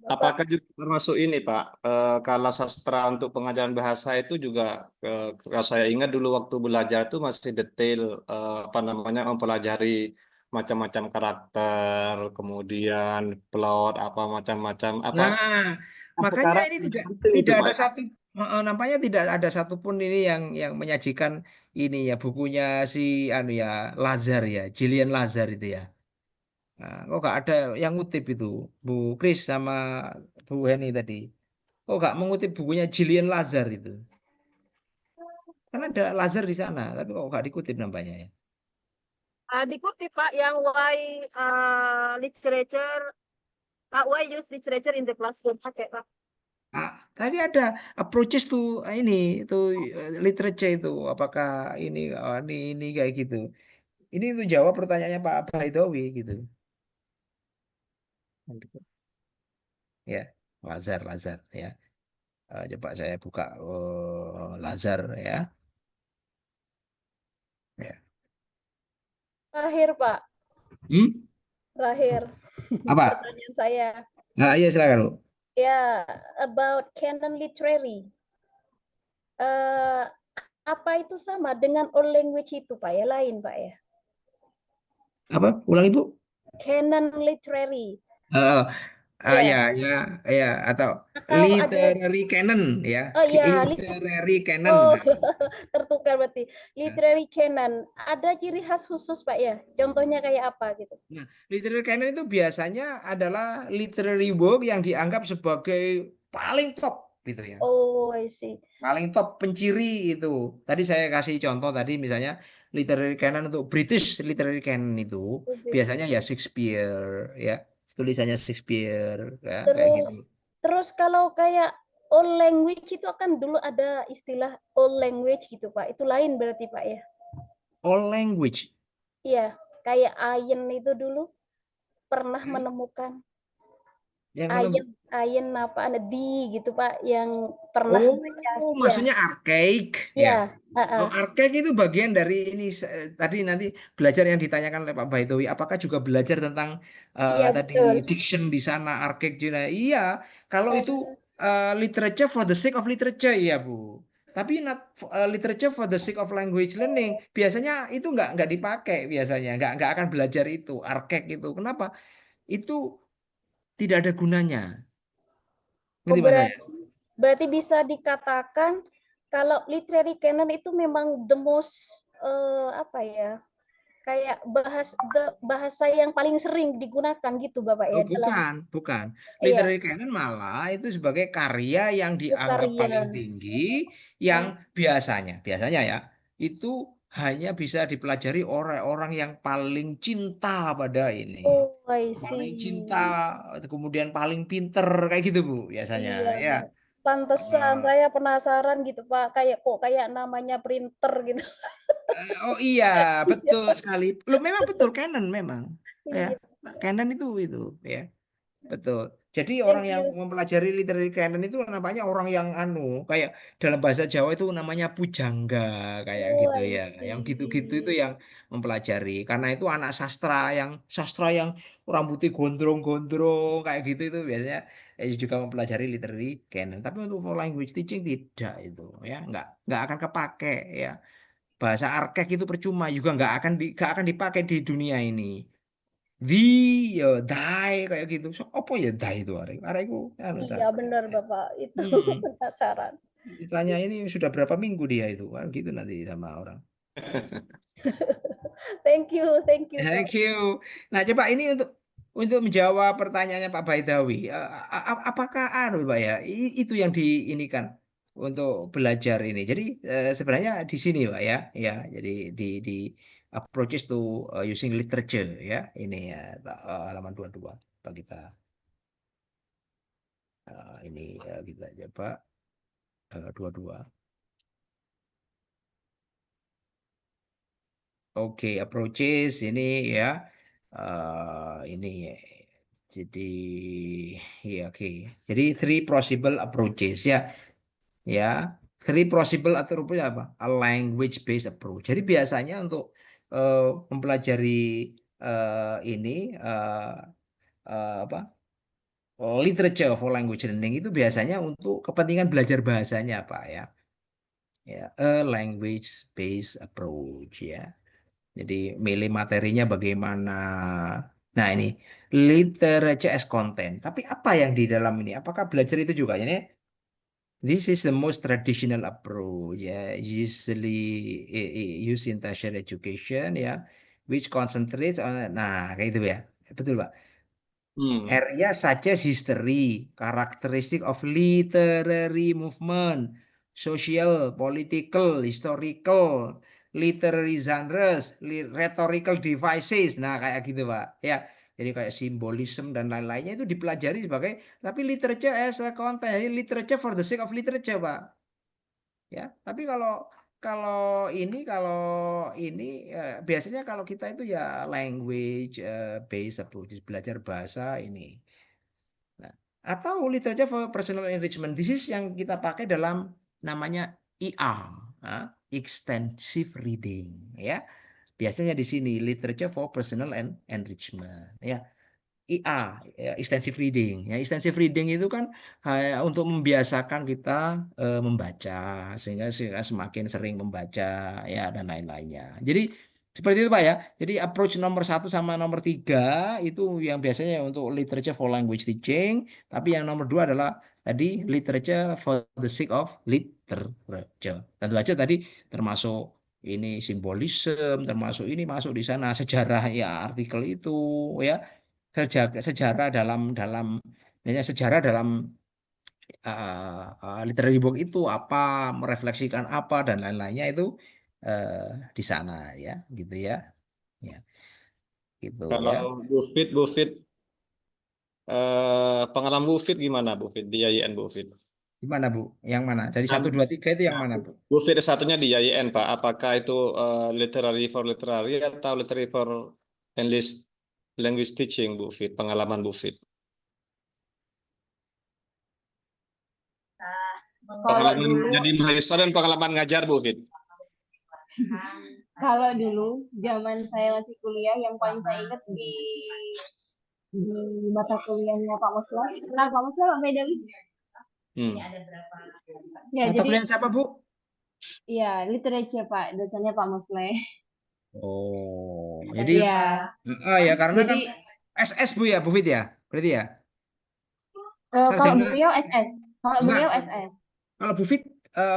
S7: Bapak
S8: Apakah juga termasuk ini, Pak? Kalau sastra untuk pengajaran bahasa itu juga, kalau saya ingat dulu waktu belajar itu masih detail, apa namanya, mempelajari macam-macam karakter, kemudian plot, apa macam-macam, apa
S1: Nah, makanya
S8: sekarang
S1: ini tidak
S8: penting itu,
S1: tidak
S8: Pak.
S1: ada satu nampaknya tidak ada satupun ini yang menyajikan ini ya bukunya si anu ya Lazar ya, Julian Lazar itu ya. Nah, kok nggak ada yang ngutip itu Bu Kris sama Bu Heni tadi. Kok nggak mengutip bukunya Julian Lazar itu? Kan ada Lazar di sana, tapi kok nggak dikutip nampaknya ya.
S2: dikutip Pak yang why literature, why use literature in the classroom pakai Pak.
S1: Tadi ada approaches to ini itu literature itu apakah ini kayak gitu. Ini untuk jawab pertanyaannya Pak Baidowi gitu. Ya, Lazar ya. Coba saya buka Lazar ya. Ya.
S7: terakhir Pak,
S1: Hmm?
S7: terakhir
S1: Apa?
S7: pertanyaan saya.
S1: Nah, iya silakan Bu.
S7: Ya, about canon literary. Apa itu sama dengan all language itu Pak ya, lain Pak ya?
S1: Apa? Ulang Ibu?
S7: Canon literary.
S1: Eh,
S7: Ya,
S1: ya atau
S7: kalau ada
S1: literary canon ya.
S7: oh ya,
S1: Literary canon.
S7: oh
S1: Nah,
S7: tertukar berarti.
S1: ya.
S7: Literary canon ada ciri khas khusus Pak ya? Contohnya kayak apa gitu?
S1: Nah, literary canon itu biasanya adalah literary work yang dianggap sebagai paling top gitu ya.
S7: Oh, I see.
S1: Paling top penciri itu. Tadi saya kasih contoh tadi misalnya literary canon untuk British literary canon itu biasanya ya Shakespeare ya. Tulisannya Shakespeare ya kayak
S7: Terus
S1: gitu.
S7: terus kalau kayak all language itu kan dulu ada istilah all language gitu Pak. Itu lain berarti Pak ya?
S1: All language.
S7: Iya, kayak Ayen itu dulu pernah
S1: Hmm?
S7: menemukan
S1: Yang mana Bu?
S7: Ayen apa di gitu Pak yang pernah baca.
S1: Oh,
S7: Iya,
S1: maksudnya archaic
S7: iya,
S1: ya.
S7: heeh.
S1: Oh, archaic itu bagian dari ini tadi nanti belajar yang ditanyakan oleh Pak Baidowi. Apakah juga belajar tentang
S7: Iya
S1: tadi
S7: betul.
S1: diction di sana archaic juga? Iya, kalau itu
S7: Eh,
S1: literature for the sake of literature ya Bu. Tapi not literature for the sake of language learning. Biasanya itu nggak dipakai biasanya. Nggak akan belajar itu archaic itu. Kenapa? Itu tidak ada gunanya.
S7: Oh,
S1: Ngerti Mas saya?
S7: berarti bisa dikatakan kalau literary canon itu memang the most apa ya? Kayak bahasa yang paling sering digunakan gitu Bapak ya
S1: Oh,
S7: dalam
S1: bukan.
S7: iya,
S1: Literary canon malah itu sebagai karya yang dianggap
S7: karya.
S1: paling tinggi yang biasanya ya itu hanya bisa dipelajari orang-orang yang paling cinta pada ini.
S7: Oh, I
S1: Paling cinta,
S7: see.
S1: kemudian paling pinter kayak gitu Bu biasanya
S7: Iya,
S1: ya.
S7: pantesan
S1: Eh,
S7: saya penasaran gitu Pak, kayak kok kayak namanya printer gitu.
S1: oh iya,
S7: Iya,
S1: betul sekali. Lo memang betul canon memang ya.
S7: iya.
S1: Canon itu ya. Betul. Jadi
S7: Thank
S1: orang yang
S7: you.
S1: mempelajari literary canon itu nampaknya orang yang kayak dalam bahasa Jawa itu namanya pujangga kayak
S7: Oh,
S1: gitu
S7: I
S1: ya. Yang gitu-gitu itu
S7: see.
S1: yang mempelajari. Karena itu anak sastra yang rambutnya gondrong-gondrong kayak gitu itu biasanya juga mempelajari literary canon. Tapi untuk for language teaching tidak itu ya, nggak akan kepake ya. Bahasa arkek itu percuma juga nggak akan dipakai di dunia ini. Ya die kayak gitu. So, apa ya die itu arek? Arek iku anu ta.
S7: Iya benar Bapak, itu
S1: Hmm.
S7: penasaran.
S1: Ditanya ini sudah berapa minggu dia itu kan gitu nanti sama orang.
S7: Thank you Pak.
S1: Thank you. Nah, coba ini untuk menjawab pertanyaannya Pak Baidawi, apakah Pak ya itu yang diinikan untuk belajar ini. Jadi sebenarnya di sini Pak ya, jadi di approaches to using literature ya, ini ya halaman 22 Pak kita. Ini kita coba 22. Oke, approaches ini ya. Ini jadi ya oke. Jadi three possible approaches ya. Ya, three possible approach apa? A language based approach. Jadi biasanya untuk mempelajari ini apa? Literature for language learning itu biasanya untuk kepentingan belajar bahasanya, Pak ya. Ya, a language based approach ya. Jadi milih materinya bagaimana. Nah ini literature as content. Tapi apa yang di dalam ini? Apakah belajar itu juga? Ini this is the most traditional approach ya. Usually used in tertiary education ya, which concentrates on. Nah kayak itu ya. Betul Pak. Area such as history, characteristic of literary movement, social, political, historical, literary genres, rhetorical devices. Nah, kayak gitu, Pak. Ya. Jadi kayak simbolisme dan lain-lainnya itu dipelajari sebagai tapi literature as a content, jadi literature for the sake of literature, Pak. Ya, tapi kalau ini biasanya kalau kita itu ya language based approach, belajar bahasa ini. Nah, atau literature for personal enrichment. This is yang kita pakai dalam namanya ER, extensive reading ya. Biasanya di sini literature for personal enrichment ya. IA, ya, extensive reading. Ya, extensive reading itu kan untuk membiasakan kita membaca sehingga semakin sering membaca ya dan lain-lainnya. Jadi seperti itu Pak ya. Jadi approach nomor 1 sama nomor 3 itu yang biasanya untuk literature for language teaching, tapi yang nomor 2 adalah tadi literature for the sake of literature. Tentu aja tadi termasuk ini simbolisme, termasuk ini masuk di sana sejarah ya artikel itu ya. Sejarah dalam sejarah dalam literary book itu apa, merefleksikan apa dan lain-lainnya itu di sana ya, gitu ya. Ya. Gitu ya.
S8: Kalau Bu Fit, pengalaman Bu Fit gimana Bu Fit di YIN Bu Fit?
S1: Gimana Bu? Yang mana? Dari 1 2 3 itu yang mana Bu?
S8: Bu Fit satunya di YIN Pak. Apakah itu literary for literary atau literary for English language teaching Bu Fit? Pengalaman Bu Fit. Pengalaman jadi mahasiswa dan pengalaman ngajar Bu Fit.
S9: Kalau dulu zaman saya masih kuliah yang paling saya ingat di mata kuliahnya Pak Muslah. Kenal Pak Muslah Pak Baidawi? Ya,
S1: mata kuliah siapa Bu?
S9: Iya, literature Pak, dosennya Pak Muslah.
S1: Oh, jadi
S9: ya.
S1: Ya karena
S9: Jadi,
S1: kan SS Bu ya, Bu Fit ya? Berarti ya?
S9: kalau beliau SS. Kalau
S1: Enggak,
S9: beliau SS.
S1: Kalau Bu Fit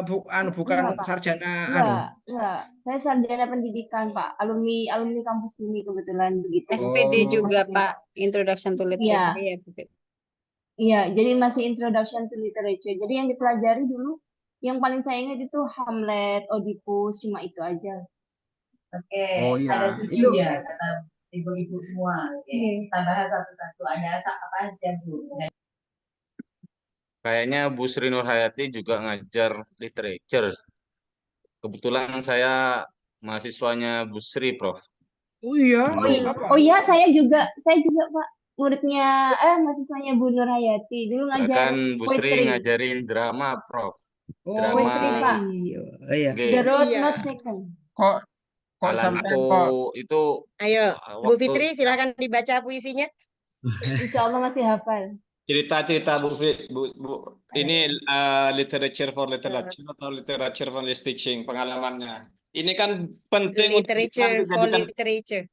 S1: bukan
S9: Enggak, Pak.
S1: sarjana
S9: Enggak. Saya sarjana pendidikan, Pak. Alumni kampus ini kebetulan begitu.
S3: SPD juga, Pak. Introduction to Literature ya, Bu Fit.
S9: Iya, jadi masih Introduction to Literature. Jadi yang dipelajari dulu, yang paling saya ingat itu Hamlet, Oedipus, cuma itu aja.
S10: Oke,
S1: Oh iya,
S10: ada
S1: itu
S10: 7 ya kata ibu-ibu semua. Oke, kita bahas satu-satu. Ada apa aja Bu?
S4: Kayaknya Bu Sri Nurhayati juga ngajar literature. Kebetulan saya mahasiswanya Bu Sri, Prof.
S1: Oh iya.
S9: Oh iya, saya juga Pak. muridnya mahasiswanya Bu Nur Hayati. Dulu ngajar
S4: Bahkan Bu Sri
S9: poetry.
S4: ngajarin drama, Prof.
S1: Oh
S9: Poetry,
S4: Drama,
S9: Pak.
S1: iya.
S4: oke.
S9: The road
S5: Iya.
S9: not taken.
S6: Kok
S4: Alan
S6: sampai kok
S4: itu
S5: Ayo, Bu
S4: waktu
S5: Fitri silakan dibaca puisinya.
S9: Insya Allah masih hafal.
S8: Cerita-cerita ini literature for literature atau literature for teaching pengalamannya. Ini kan penting untuk
S5: Literature for literature.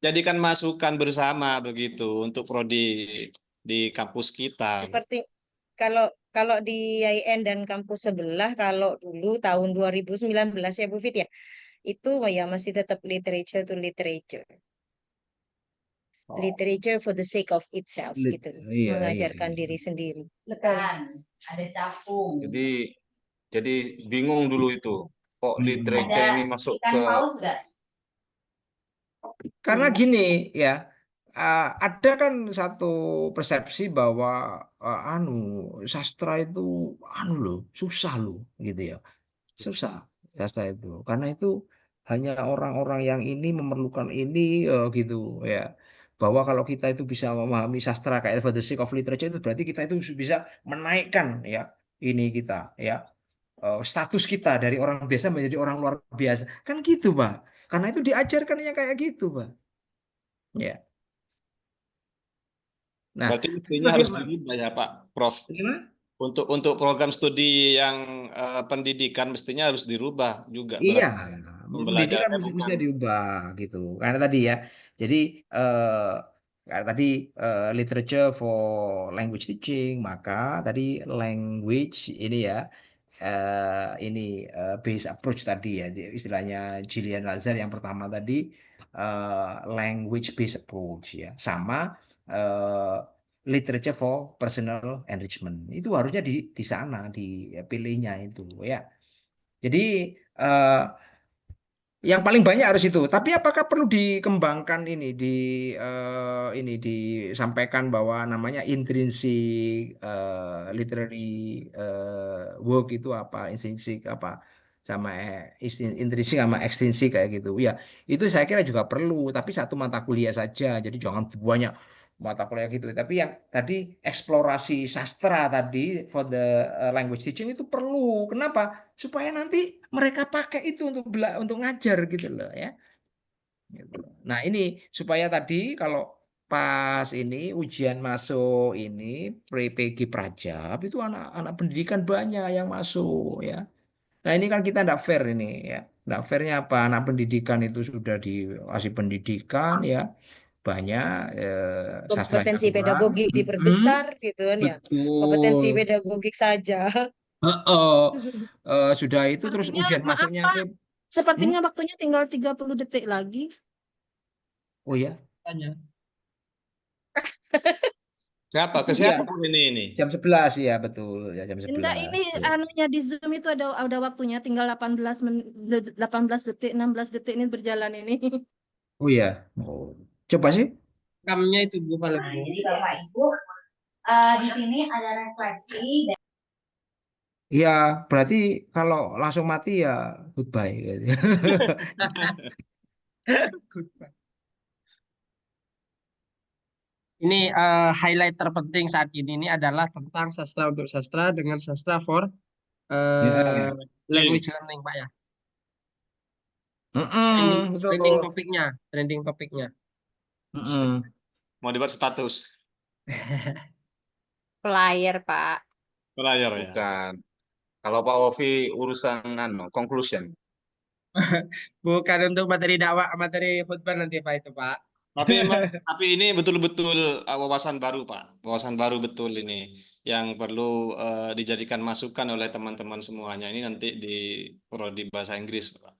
S8: jadikan masukan bersama begitu untuk prodi di kampus kita.
S5: Seperti kalau di IAIN dan kampus sebelah, kalau dulu tahun 2019 ya Bu Fit ya, itu ya masih tetap literature to literature. Literature for the sake of itself gitu.
S1: Iya,
S5: Mengajarkan
S1: iya.
S5: diri sendiri.
S10: Kan ada capung.
S4: jadi bingung dulu itu. Kok literature
S10: Ada
S4: ini masuk
S10: ikan
S4: ke
S10: paus nggak?
S1: Karena gini ya, ada kan satu persepsi bahwa sastra itu loh, susah loh gitu ya. Susah sastra itu. Karena itu hanya orang-orang yang ini memerlukan ini gitu ya. Bahwa kalau kita itu bisa memahami sastra kayak for the sake of literature itu berarti kita itu bisa menaikkan ya ini kita ya status kita dari orang biasa menjadi orang luar biasa. Kan gitu, Pak. Karena itu diajarkan yang kayak gitu, Pak. Ya. Nah,
S8: Berarti mestinya harus dirubah ya Pak Prof.
S1: gimana?
S8: Untuk program studi yang pendidikan mestinya harus dirubah juga.
S1: Iya, pendidikan
S8: Pembelajarannya
S1: mesti
S8: bukan
S1: diubah gitu. Karena tadi ya, jadi karena tadi literature for language teaching, maka tadi language ini ya, ini base approach tadi ya, istilahnya Gillian Lazar yang pertama tadi language based approach ya, sama literature for personal enrichment itu harusnya di sana dipilihnya itu ya. Jadi yang paling banyak harus itu. Tapi apakah perlu dikembangkan ini disampaikan bahwa namanya intrinsic literary work itu apa, intrinsik apa sama intrinsik sama ekstrinsik kayak gitu. Ya, itu saya kira juga perlu, tapi satu mata kuliah saja. Jadi jangan banyak mata kuliah gitu. Tapi yang tadi eksplorasi sastra tadi for the language teaching itu perlu. Kenapa? Supaya nanti mereka pakai itu untuk ngajar gitu loh ya. Gitu. Nah ini supaya tadi kalau pas ini ujian masuk ini PG Prajab itu anak-anak pendidikan banyak yang masuk ya. Nah ini kan kita tidak fair ini ya. Tidak fairnya apa? Anak pendidikan itu sudah dikasih pendidikan ya banyak sastranya
S5: Kompetensi
S1: kurang.
S5: pedagogik diperbesar gitu kan ya. Kompetensi
S1: Betul.
S5: pedagogik saja.
S1: Sudah itu terus
S2: Sepertinya,
S1: ujian
S2: maaf
S1: masuknya
S2: Pak,
S1: ke
S2: sepertinya waktunya tinggal 30 detik lagi.
S1: oh ya
S6: tanya.
S8: siapa? Ke
S1: Iya.
S8: siapa Bu ini?
S1: Jam 11 ya betul ya jam 11.
S2: Enggak, ini
S1: Ya.
S2: anunya di Zoom itu ada waktunya, tinggal 18 detik, 16 detik ini berjalan ini.
S1: Oh ya. Oh. Coba sih.
S6: Ramnya itu Bu paling
S10: Nah,
S6: Bu.
S10: jadi Bapak Ibu di sini ada refleksi.
S1: Ya berarti kalau langsung mati ya goodbye gitu.
S6: Ini highlight terpenting saat ini adalah tentang sastra untuk sastra dengan sastra for
S1: Ya.
S6: language learning Pak ya.
S1: Betul.
S6: Trending topiknya.
S8: Mau dibuat status.
S3: Flyer, Pak.
S8: Flyer ya.
S4: bukan. Kalau Pak Wofi urusan conclusion.
S6: Bukan untuk materi dakwah, materi khutbah nanti Pak itu Pak.
S8: Tapi ini betul-betul wawasan baru Pak. Wawasan baru betul ini yang perlu dijadikan masukan oleh teman-teman semuanya. Ini nanti di prodi bahasa Inggris Pak.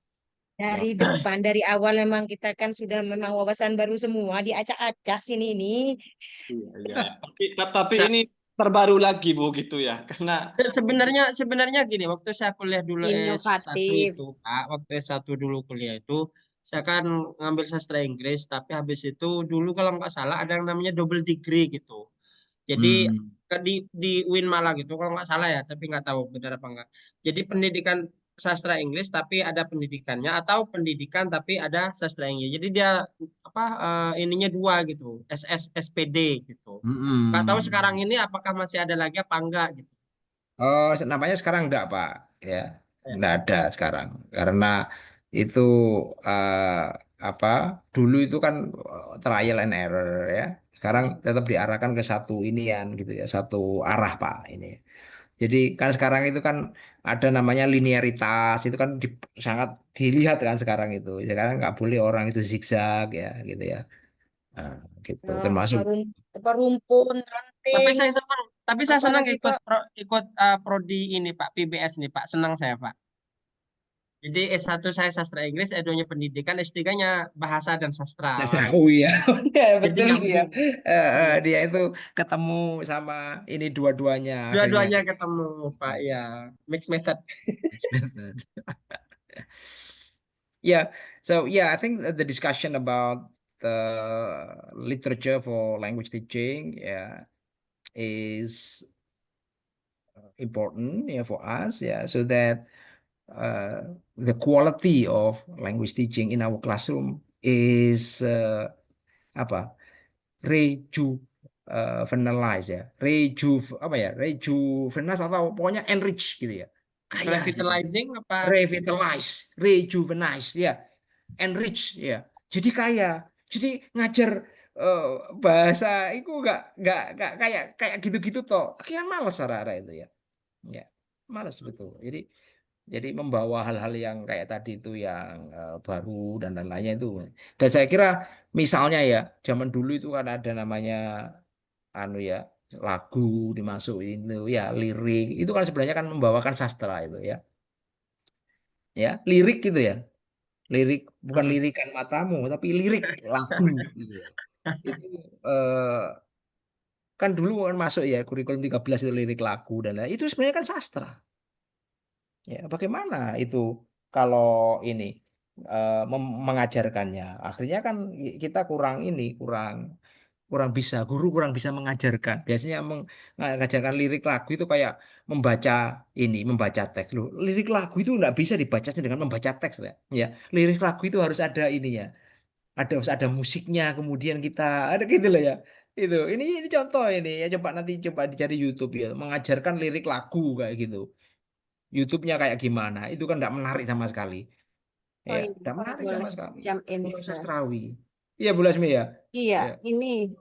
S5: Dari depan, dari awal memang kita kan sudah memang wawasan baru semua, diacak-acak sini ini.
S8: Iya. Tapi ini terbaru lagi Bu gitu ya. Karena
S6: Sebenarnya gini, waktu saya kuliah dulu S1
S3: Inovatif.
S6: itu Pak, waktu S1 dulu kuliah itu saya kan ngambil sastra Inggris, tapi habis itu dulu kalau nggak salah ada yang namanya double degree gitu. Jadi di UIN Malang gitu kalau nggak salah ya, tapi nggak tahu benar apa enggak. Jadi pendidikan sastra Inggris tapi ada pendidikannya, atau pendidikan tapi ada sastra Inggris. Jadi dia apa ininya dua gitu, SSSPD gitu. Nggak tahu sekarang ini apakah masih ada lagi apa enggak gitu.
S1: Oh, namanya sekarang enggak, Pak. Ya,
S6: Ya.
S1: enggak ada sekarang. Karena itu eh, apa? Dulu itu kan trial and error ya. Sekarang tetap diarahkan ke satu inian gitu ya, satu arah, Pak, ini. Jadi kan sekarang itu kan ada namanya linearitas, itu kan sangat dilihat kan sekarang itu. Sekarang nggak boleh orang itu zigzag ya, gitu ya. Nah, gitu. Termasuk
S5: rumpun,
S6: Tapi
S5: ranting,
S6: saya senang, saya senang
S5: apalagi
S6: ikut
S5: Pak.
S6: ikut prodi ini Pak, PBS nih Pak, senang saya Pak. Jadi S1 saya sastra Inggris, S2-nya pendidikan, S3-nya bahasa dan sastra.
S1: sastrawi ya. Ya,
S6: Jadi
S1: betul dia.
S6: nyambung.
S1: Dia itu ketemu sama ini dua-duanya akhirnya.
S6: Dua-duanya ketemu Pak, ya. Mixed method.
S1: Yeah, so yeah, I think the discussion about the literature for language teaching, yeah, is important, yeah, for us, yeah, so that the quality of language teaching in our classroom is apa rejuvenalize ya, rejuvenalize atau pokoknya enrich gitu ya, kaya gitu.
S6: Revitalizing apa?
S1: Revitalize, rejuvenise ya, enrich ya. Jadi kaya. Jadi ngajar bahasa itu nggak kayak gitu-gitu toh. Akhirnya males arah-arah itu ya. Ya, males betul. Jadi membawa hal-hal yang kayak tadi itu yang baru dan lain-lainnya itu. Dan saya kira misalnya ya, zaman dulu itu kan ada namanya anu ya, lagu dimasukin itu ya, lirik. Itu kan sebenarnya kan membawakan sastra itu ya. Ya, lirik gitu ya. Lirik bukan lirikan matamu, tapi lirik lagu gitu ya. Itu kan dulu kan masuk ya kurikulum 13 itu lirik lagu dan lain. Itu sebenarnya kan sastra. Ya, bagaimana itu kalau ini mengajarkannya? Akhirnya kan kita kurang ini, kurang kurang bisa, guru kurang bisa mengajarkan. Biasanya mengajarkan lirik lagu itu kayak membaca ini, membaca teks. Loh, lirik lagu itu nggak bisa dibacanya dengan membaca teks ya. Ya, lirik lagu itu harus ada ininya, harus ada musiknya, kemudian kita ada gitu loh ya. Itu ini contoh ini ya, coba nanti coba dicari YouTube ya, mengajarkan lirik lagu kayak gitu. YouTube-nya kayak gimana? Itu kan tidak menarik sama sekali.
S3: Oh
S1: Ya,
S3: iya,
S1: tidak menarik
S3: boleh
S1: sama sekali.
S3: jump in,
S1: Kalau
S3: sir.
S1: sastrawi. Iya, Bu Lasmi ya.
S3: Iya,
S1: Ya.
S3: ini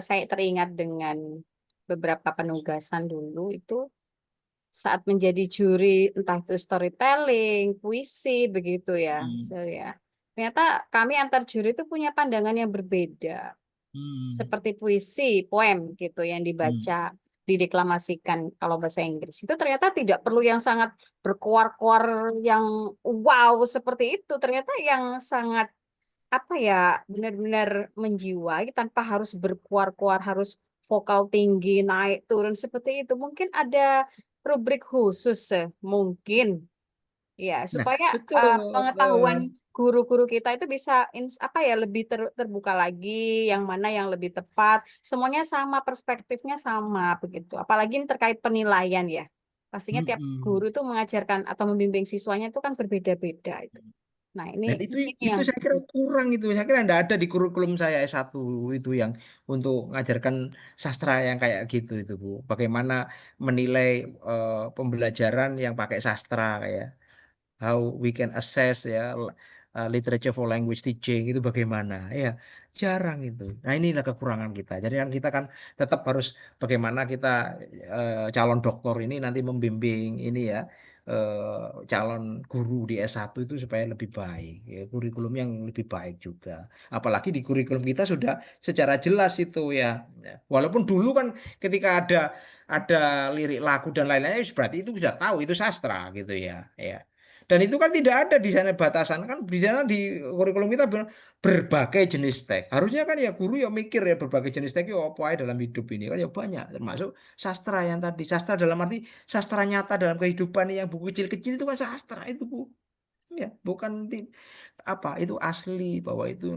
S3: saya teringat dengan beberapa penugasan dulu itu saat menjadi juri entah itu storytelling, puisi begitu ya. So ya. Ternyata kami antar juri itu punya pandangan yang berbeda. Seperti puisi, poem gitu yang dibaca, dideklamasikan kalau bahasa Inggris. Itu ternyata tidak perlu yang sangat berkuar-kuar yang wow seperti itu. Ternyata yang sangat apa ya, benar-benar menjiwai tanpa harus berkuar-kuar, harus vokal tinggi, naik turun seperti itu. Mungkin ada rubrik khusus mungkin ya
S1: Nah,
S3: supaya
S1: betul.
S3: pengetahuan guru-guru kita itu bisa apa ya lebih terbuka lagi, yang mana yang lebih tepat. Semuanya sama, perspektifnya sama begitu. Apalagi ini terkait penilaian ya. Pastinya tiap guru itu mengajarkan atau membimbing siswanya itu kan berbeda-beda itu. Nah,
S1: Dan
S3: ini
S1: itu
S3: yang
S1: saya kira kurang itu. Saya kira enggak ada di kurikulum saya S1 itu yang untuk mengajarkan sastra yang kayak gitu itu, Bu. Bagaimana menilai pembelajaran yang pakai sastra kayak how we can assess ya literature for language teaching itu bagaimana ya, jarang itu. Nah, inilah kekurangan kita. Jadi kan kita kan tetap harus bagaimana kita calon doktor ini nanti membimbing ini ya calon guru di S1 itu supaya lebih baik ya, kurikulum yang lebih baik juga. Apalagi di kurikulum kita sudah secara jelas itu ya. Walaupun dulu kan ketika ada lirik lagu dan lain-lainnya berarti itu sudah tahu itu sastra gitu ya. Ya. Dan itu kan tidak ada di sana batasan, kan di sana di kurikulum kita berbagai jenis teks. Harusnya kan ya guru ya mikir ya berbagai jenis teks ya apa aja dalam hidup ini kan ya banyak, termasuk sastra yang tadi. Sastra dalam arti sastra nyata dalam kehidupan yang buku kecil-kecil itu kan sastra itu, Bu. ya, bukan apa itu asli bahwa itu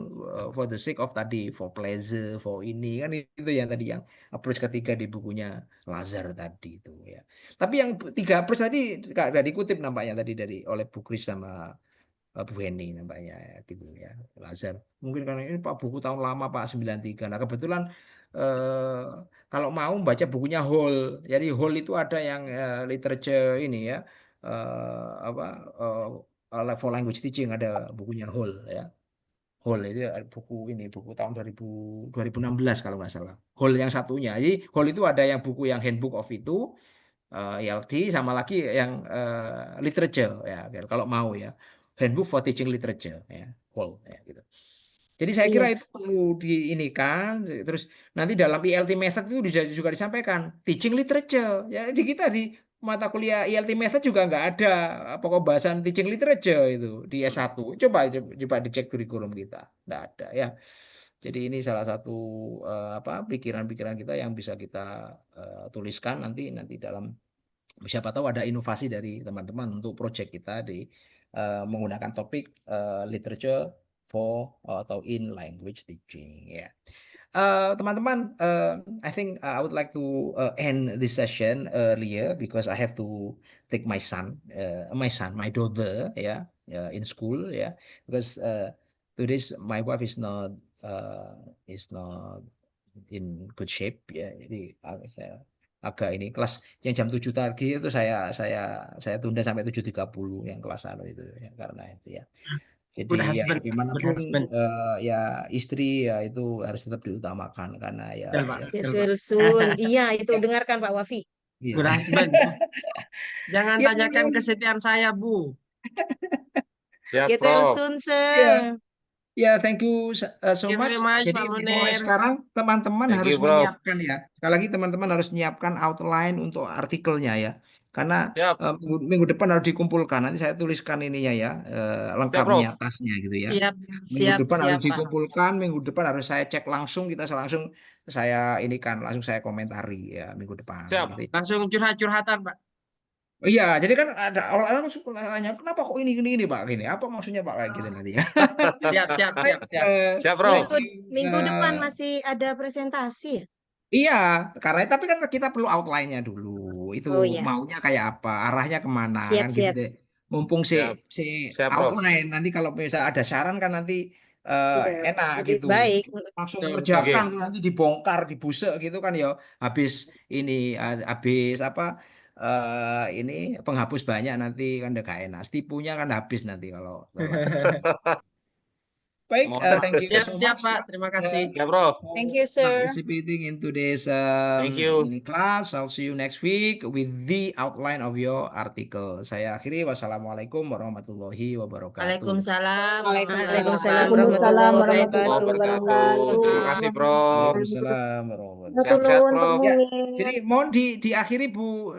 S1: for the sake of tadi, for pleasure, for ini kan itu yang tadi yang approach ketiga di bukunya Lazar tadi itu ya. Tapi yang 3 approach tadi nggak dikutip nampaknya tadi oleh Bu Kris sama Bu Heni nampaknya ya, gitu ya. Lazar. Mungkin karena ini Pak buku tahun lama Pak 93. Nah, kebetulan kalau mau baca bukunya Hall. Jadi Hall itu ada yang literature ini ya. Apa for language teaching ada bukunya Hall ya. Hall itu buku tahun 2016 kalau nggak salah. Hall yang satunya. Jadi Hall itu ada yang buku yang handbook of itu ELT sama lagi yang literature ya kalau mau ya. Handbook for Teaching Literature ya, Hall ya gitu. Jadi saya kira itu perlu diinikan, terus nanti dalam ELT method itu juga disampaikan teaching literature. Ya di kita di mata kuliah ELT method juga nggak ada pokok bahasan teaching literature itu di S1. Coba dicek kurikulum kita, nggak ada ya. Jadi ini salah satu pikiran-pikiran kita yang bisa kita tuliskan nanti dalam siapa tahu ada inovasi dari teman-teman untuk project kita di menggunakan topik literature for atau in language teaching ya. Teman-teman, I think I would like to end this session earlier because I have to take my daughter ya in school ya because today's my wife is not in good shape ya. Jadi saya agak ini kelas yang jam 7 tadi itu saya tunda sampai 7.30 yang kelas itu ya karena itu ya. Jadi ya bagaimanapun ya istri ya itu harus tetap diutamakan karena ya.
S5: Sun. Iya itu dengarkan Pak Wafi.
S6: Good husband. Jangan tanyakan kesetiaan saya, Bu.
S4: Siap, Prof.
S5: Sun.
S1: Ya, thank you so much. Jadi mulai sekarang teman-teman harus menyiapkan ya. Sekali lagi teman-teman harus menyiapkan outline untuk artikelnya ya. Karena minggu depan harus dikumpulkan. Nanti saya tuliskan ininya ya, lengkapnya tasnya gitu ya. Minggu depan harus dikumpulkan, minggu depan harus saya cek langsung, langsung saya langsung saya komentari ya minggu depan. Gitu.
S6: Langsung curhat-curhatan, Pak.
S1: Oh iya, jadi kan ada orang suka nanya kenapa kok ini Pak gini? Apa maksudnya Pak kayak gitu nanti ya?
S6: Siap,
S4: Bro.
S5: Minggu depan masih ada presentasi.
S1: Iya, karena tapi kan kita perlu outline-nya dulu. Itu maunya kayak apa, arahnya kemana kan gitu deh. Mumpung si outline nanti kalau misalnya ada saran kan nanti enak gitu.
S5: Baik.
S1: Langsung mengerjakan nanti dibongkar, dibusek gitu kan ya. Habis ini penghapus banyak nanti kan udah gak enak. Tipunya kan habis nanti kalau. Baik, thank you so much.
S6: Siap, Pak. Terima kasih.
S4: Ya, Prof.
S3: Thank you, sir.
S1: Participating in today's class. I'll see you next week with the outline of your article. Saya akhiri. Wassalamualaikum warahmatullahi wabarakatuh.
S5: Waalaikumsalam.
S3: Waalaikumsalam
S5: warahmatullahi
S4: wabarakatuh. Terima kasih, Prof.
S1: Waalaikumsalam warahmatullahi wabarakatuh.
S4: Sehat-sehat, Prof.
S1: Ya, jadi mohon diakhiri Bu